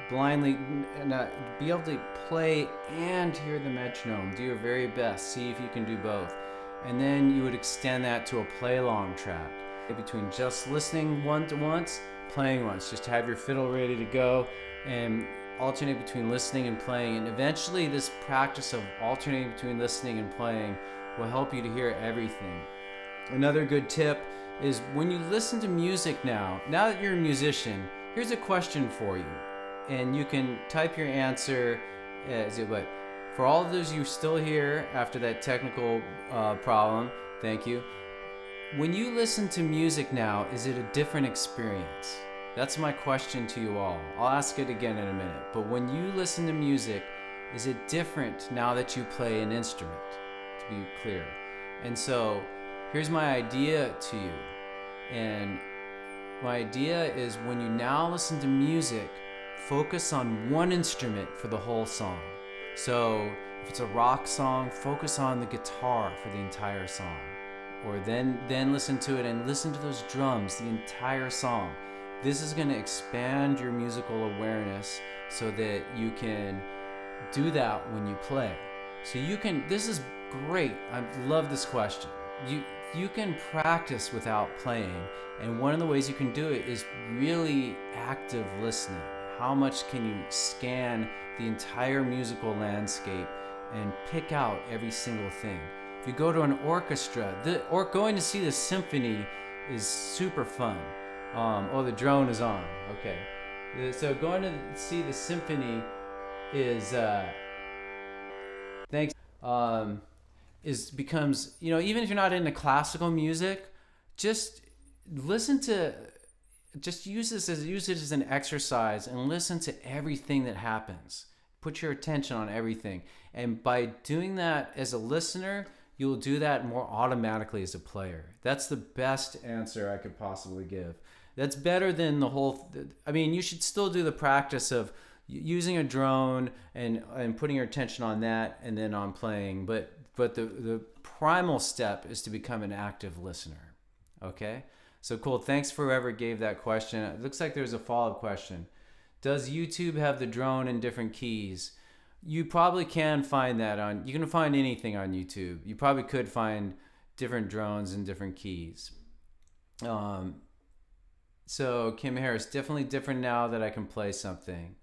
blindly, not be able to play and hear the metronome. Do your very best. See if you can do both. And then you would extend that to a play along track between just listening once, playing once. Just have your fiddle ready to go and alternate between listening and playing. And eventually this practice of alternating between listening and playing will help you to hear everything. Another good tip is when you listen to music now that you're a musician, here's a question for you. And you can type your answer, but for all of those you still here after that technical problem, thank you. When you listen to music now, is it a different experience? That's my question to you all. I'll ask it again in a minute. But when you listen to music, is it different now that you play an instrument? To be clear. And so here's my idea to you. And my idea is when you now listen to music, focus on one instrument for the whole song. So if it's a rock song, focus on the guitar for the entire song. Or then listen to it and listen to those drums the entire song. This is going to expand your musical awareness so that you can do that when you play. So you can, this is great. I love this question. You can practice without playing, and one of the ways you can do it is really active listening. How much can you scan the entire musical landscape and pick out every single thing? If you go to an orchestra, or going to see the symphony is super fun. Oh, the drone is on. Okay. So going to see the symphony is thanks. Becomes, you know, even if you're not into classical music, just listen to, just use it as an exercise and listen to everything that happens. Put your attention on everything. And by doing that as a listener, you'll do that more automatically as a player. That's the best answer I could possibly give. That's better than the whole, I mean, you should still do the practice of using a drone and putting your attention on that and then on playing. But the primal step is to become an active listener. Okay? So cool. Thanks for whoever gave that question. It looks like there's a follow-up question. Does YouTube have the drone in different keys? You probably can find that you can find anything on YouTube. You probably could find different drones in different keys. So Kim Harris, definitely different now that I can play something.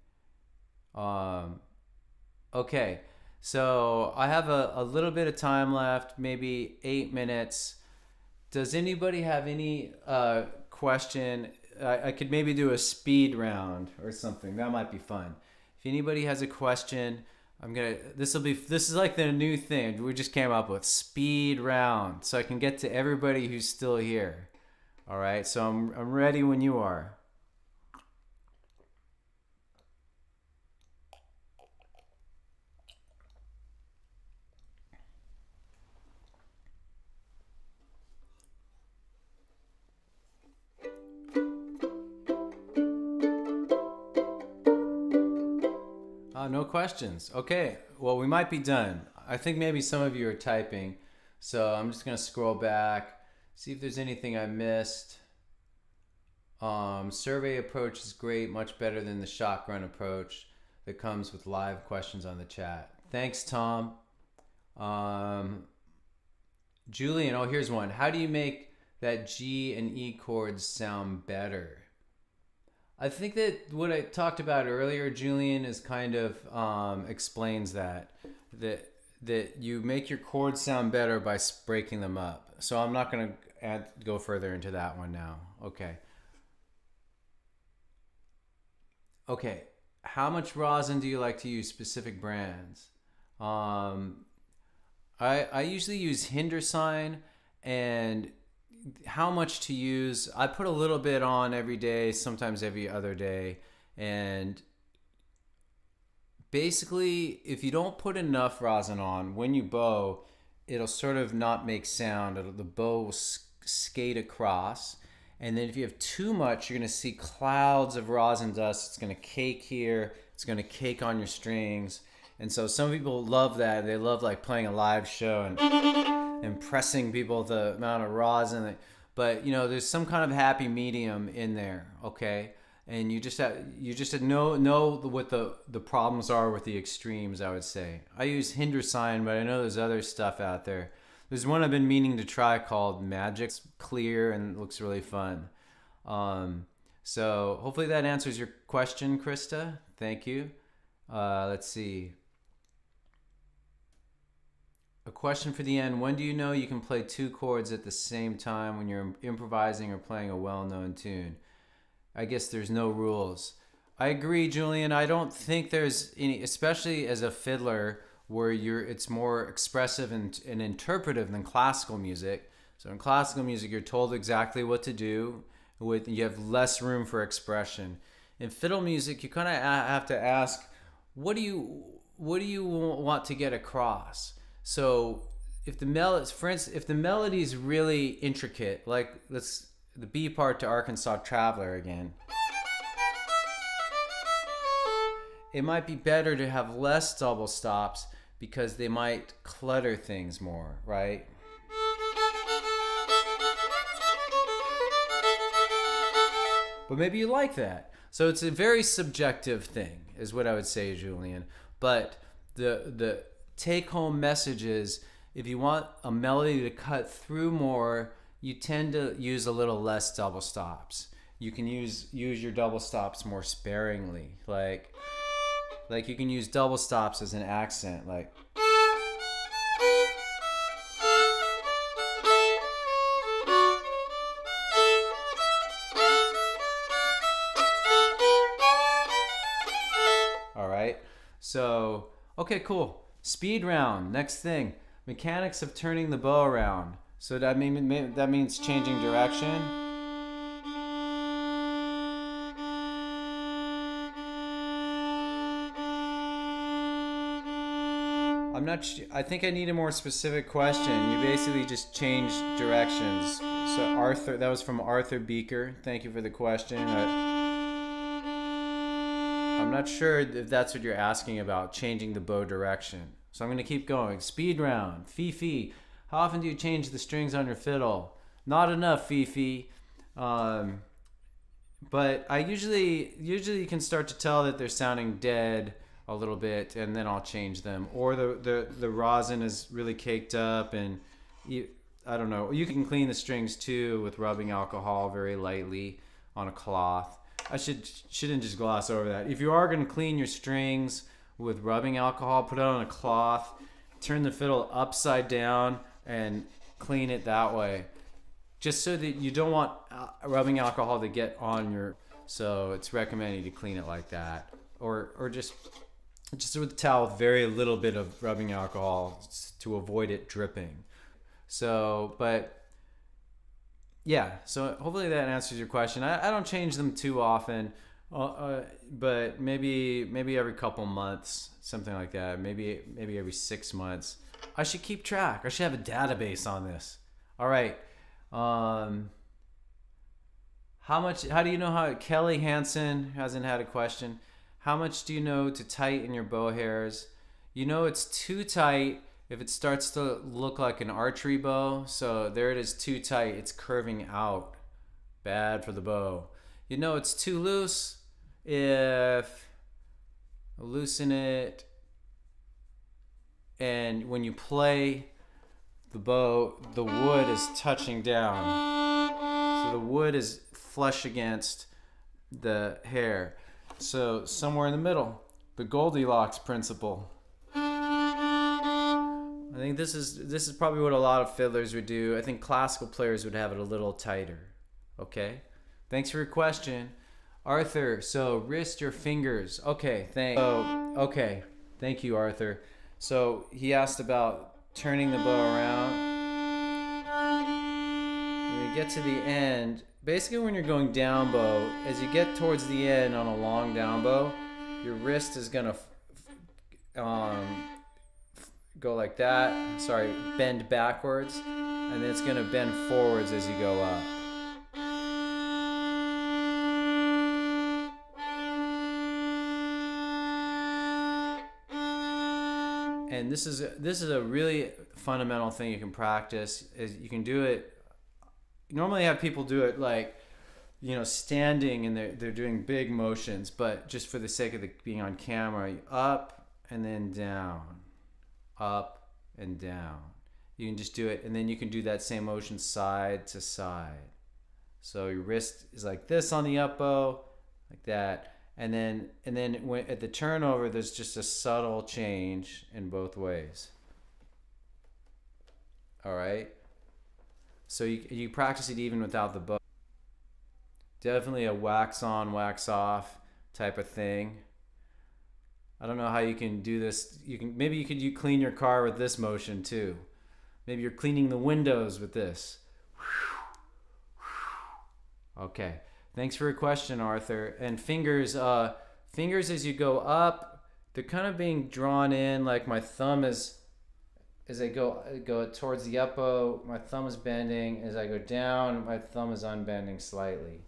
Okay. So I have a little bit of time left, maybe 8 minutes. Does anybody have any question? I could maybe do a speed round or something. That might be fun. If anybody has a question, this is like the new thing we just came up with, speed round, so I can get to everybody who's still here. All right, so I'm ready when you are. No questions. Okay, well, we might be done. I think maybe some of you are typing, so I'm just gonna scroll back, see if there's anything I missed. Survey approach is great, much better than the shotgun approach that comes with live questions on the chat. Thanks, Tom. Julian, oh, here's one. How do you make that G and E chords sound better? I think that what I talked about earlier, Julian, is kind of explains that you make your chords sound better by breaking them up. So I'm not going to go further into that one now. Okay. Okay. How much rosin do you like to use? Specific brands? I usually use Hindersign, and how much to use, I put a little bit on every day, sometimes every other day. And basically, if you don't put enough rosin on, when you bow, it'll sort of not make sound. The bow will skate across. And then if you have too much, you're going to see clouds of rosin dust. It's going to cake here. It's going to cake on your strings. And so some people love that. They love like playing a live show and impressing people with the amount of rosin. But you know, there's some kind of happy medium in there, okay? And you just have to know what the problems are with the extremes, I would say. I use Hindersign, but I know there's other stuff out there. There's one I've been meaning to try called Magic. It's clear and it looks really fun. So hopefully that answers your question, Krista. Thank you. Let's see. A question for the end. When do you know you can play two chords at the same time when you're improvising or playing a well-known tune? I guess there's no rules. I agree, Julian. I don't think there's any, especially as a fiddler, where it's more expressive and interpretive than classical music. So in classical music, you're told exactly what to do. You have less room for expression. In fiddle music, you kind of have to ask, what do you want to get across? So if the melody is really intricate, like the B part to Arkansas Traveler again. it might be better to have less double stops because they might clutter things more, right? But maybe you like that. So it's a very subjective thing, is what I would say, Julian. But the take-home message is, if you want a melody to cut through more, you tend to use a little less double stops. You can use your double stops more sparingly. Like you can use double stops as an accent, like. All right. So, okay, cool. Speed round. Next thing, mechanics of turning the bow around. So that means changing direction. I think I need a more specific question. You basically just changed directions. So Arthur, that was from Arthur Beaker. Thank you for the question. I'm not sure if that's what you're asking about, changing the bow direction. So I'm going to keep going. Speed round. Fifi. How often do you change the strings on your fiddle? Not enough, Fifi. But I usually you can start to tell that they're sounding dead a little bit, and then I'll change them. Or the rosin is really caked up, and I don't know. You can clean the strings too with rubbing alcohol very lightly on a cloth. I shouldn't just gloss over that. If you are going to clean your strings with rubbing alcohol, put it on a cloth, turn the fiddle upside down, and clean it that way. Just so that you don't want rubbing alcohol to get on your. So it's recommended to clean it like that, or just with a towel with very little bit of rubbing alcohol to avoid it dripping. So, but. Yeah, so hopefully that answers your question. I don't change them too often, but maybe every couple months, something like that. Maybe every 6 months. I should keep track. I should have a database on this. All right. How do you know how Kelly Hansen hasn't had a question? How much do you know to tighten your bow hairs? You know it's too tight if it starts to look like an archery bow. So there it is, too tight. It's curving out. Bad for the bow. You know it's too loose if loosen it, and when you play the bow, the wood is touching down. So the wood is flush against the hair. So somewhere in the middle, the Goldilocks principle. I think this is probably what a lot of fiddlers would do. I think classical players would have it a little tighter. Okay? Thanks for your question. Arthur, so wrist or fingers? Okay, okay. Thank you, Arthur. So he asked about turning the bow around. When you get to the end, basically when you're going down bow, as you get towards the end on a long down bow, your wrist is going to go like that, bend backwards, and then it's going to bend forwards as you go up. And this is a really fundamental thing you can practice. Is you can do it. You normally have people do it like, standing, and they're doing big motions, but just for the sake of being on camera, up and then down. Up and down. You can just do it, and then you can do that same motion side to side. So your wrist is like this on the up bow, like that, and then when at the turnover, there's just a subtle change in both ways. All right. So you practice it even without the bow. Definitely a wax on, wax off type of thing. I don't know how you can do this. Maybe you clean your car with this motion too. Maybe you're cleaning the windows with this. Okay. Thanks for your question, Arthur. And fingers as you go up, they're kind of being drawn in. Like my thumb is, as I go towards the up bow, my thumb is bending. As I go down, my thumb is unbending slightly.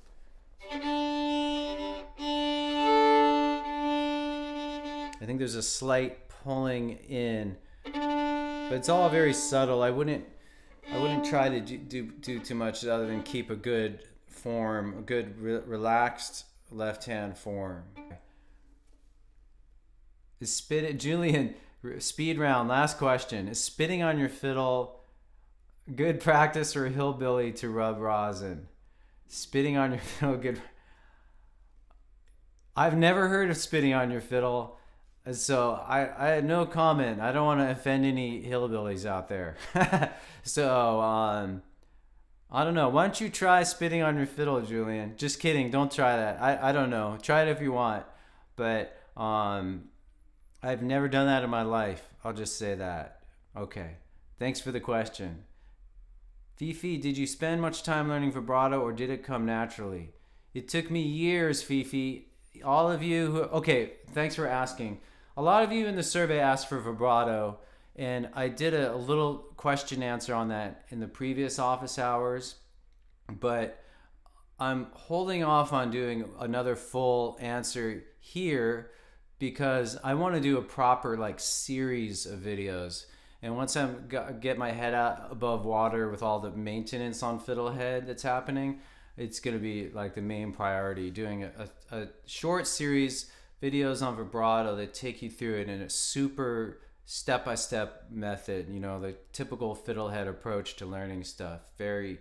I think there's a slight pulling in, but it's all very subtle. I wouldn't try to do too much other than keep a good form, a good relaxed left hand form. Is Julian, speed round, last question. Is spitting on your fiddle good practice or hillbilly to rub rosin? Spitting on your fiddle, good. I've never heard of spitting on your fiddle, so I had no comment. I don't want to offend any hillbillies out there. So, I don't know. Why don't you try spitting on your fiddle, Julian? Just kidding. Don't try that. I don't know. Try it if you want. But I've never done that in my life. I'll just say that. Okay. Thanks for the question. Fifi, did you spend much time learning vibrato or did it come naturally? It took me years, Fifi. All of you who... Okay, thanks for asking. A lot of you in the survey asked for vibrato, and I did a little question answer on that in the previous office hours, but I'm holding off on doing another full answer here because I want to do a proper like series of videos. And once I get my head out above water with all the maintenance on FiddleHed that's happening, it's going to be like the main priority, doing a short series videos on vibrato that take you through it in a super step-by-step method, you know, the typical FiddleHed approach to learning stuff. Stay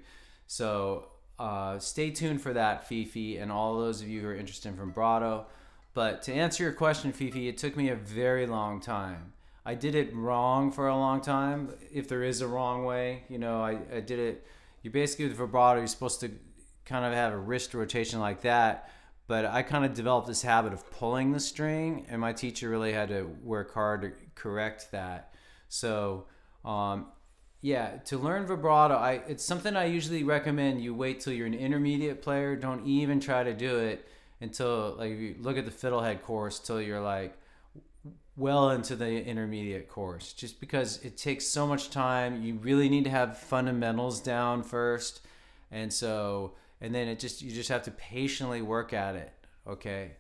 tuned for that, Fifi, and all those of you who are interested in vibrato. But to answer your question, Fifi, it took me a very long time. I did it wrong for a long time, if there is a wrong way. You know, I did it, you basically with vibrato, you're supposed to kind of have a wrist rotation like that, but I kind of developed this habit of pulling the string, and my teacher really had to work hard to correct that. So, yeah, to learn vibrato, it's something I usually recommend you wait till you're an intermediate player. Don't even try to do it until, like, if you look at the FiddleHed course, till you're like well into the intermediate course, just because it takes so much time. You really need to have fundamentals down first, and then you just have to patiently work at it. Okay,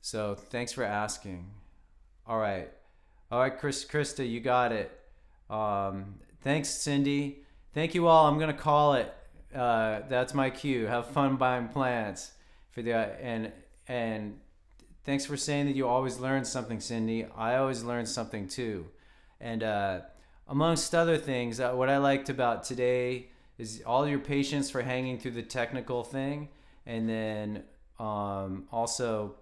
so thanks for asking. All right, Krista, you got it. Thanks, Cindy. Thank you all. I'm gonna call it. That's my cue. Have fun buying plants for the and thanks for saying that you always learn something, Cindy. I always learn something too. And amongst other things, what I liked about today is all your patience for hanging through the technical thing, and then also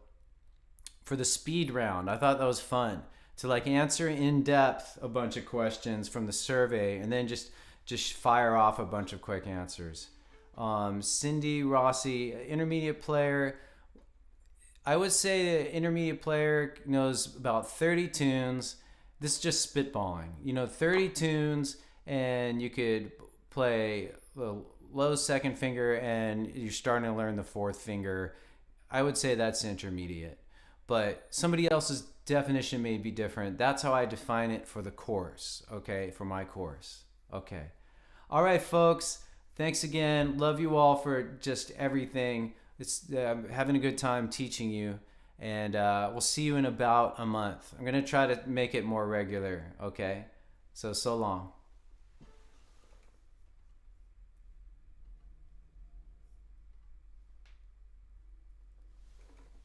for the speed round. I thought that was fun to like answer in depth a bunch of questions from the survey, and then just fire off a bunch of quick answers. Cindy Rossi, intermediate player. I would say the intermediate player knows about 30 tunes. This is just spitballing. 30 tunes, and you could play the low second finger, and you're starting to learn the fourth finger. I would say that's intermediate. But somebody else's definition may be different. That's how I define it for the course, okay? For my course, okay? All right, folks. Thanks again. Love you all for just everything. It's having a good time teaching you, and we'll see you in about a month. I'm going to try to make it more regular, okay? So long.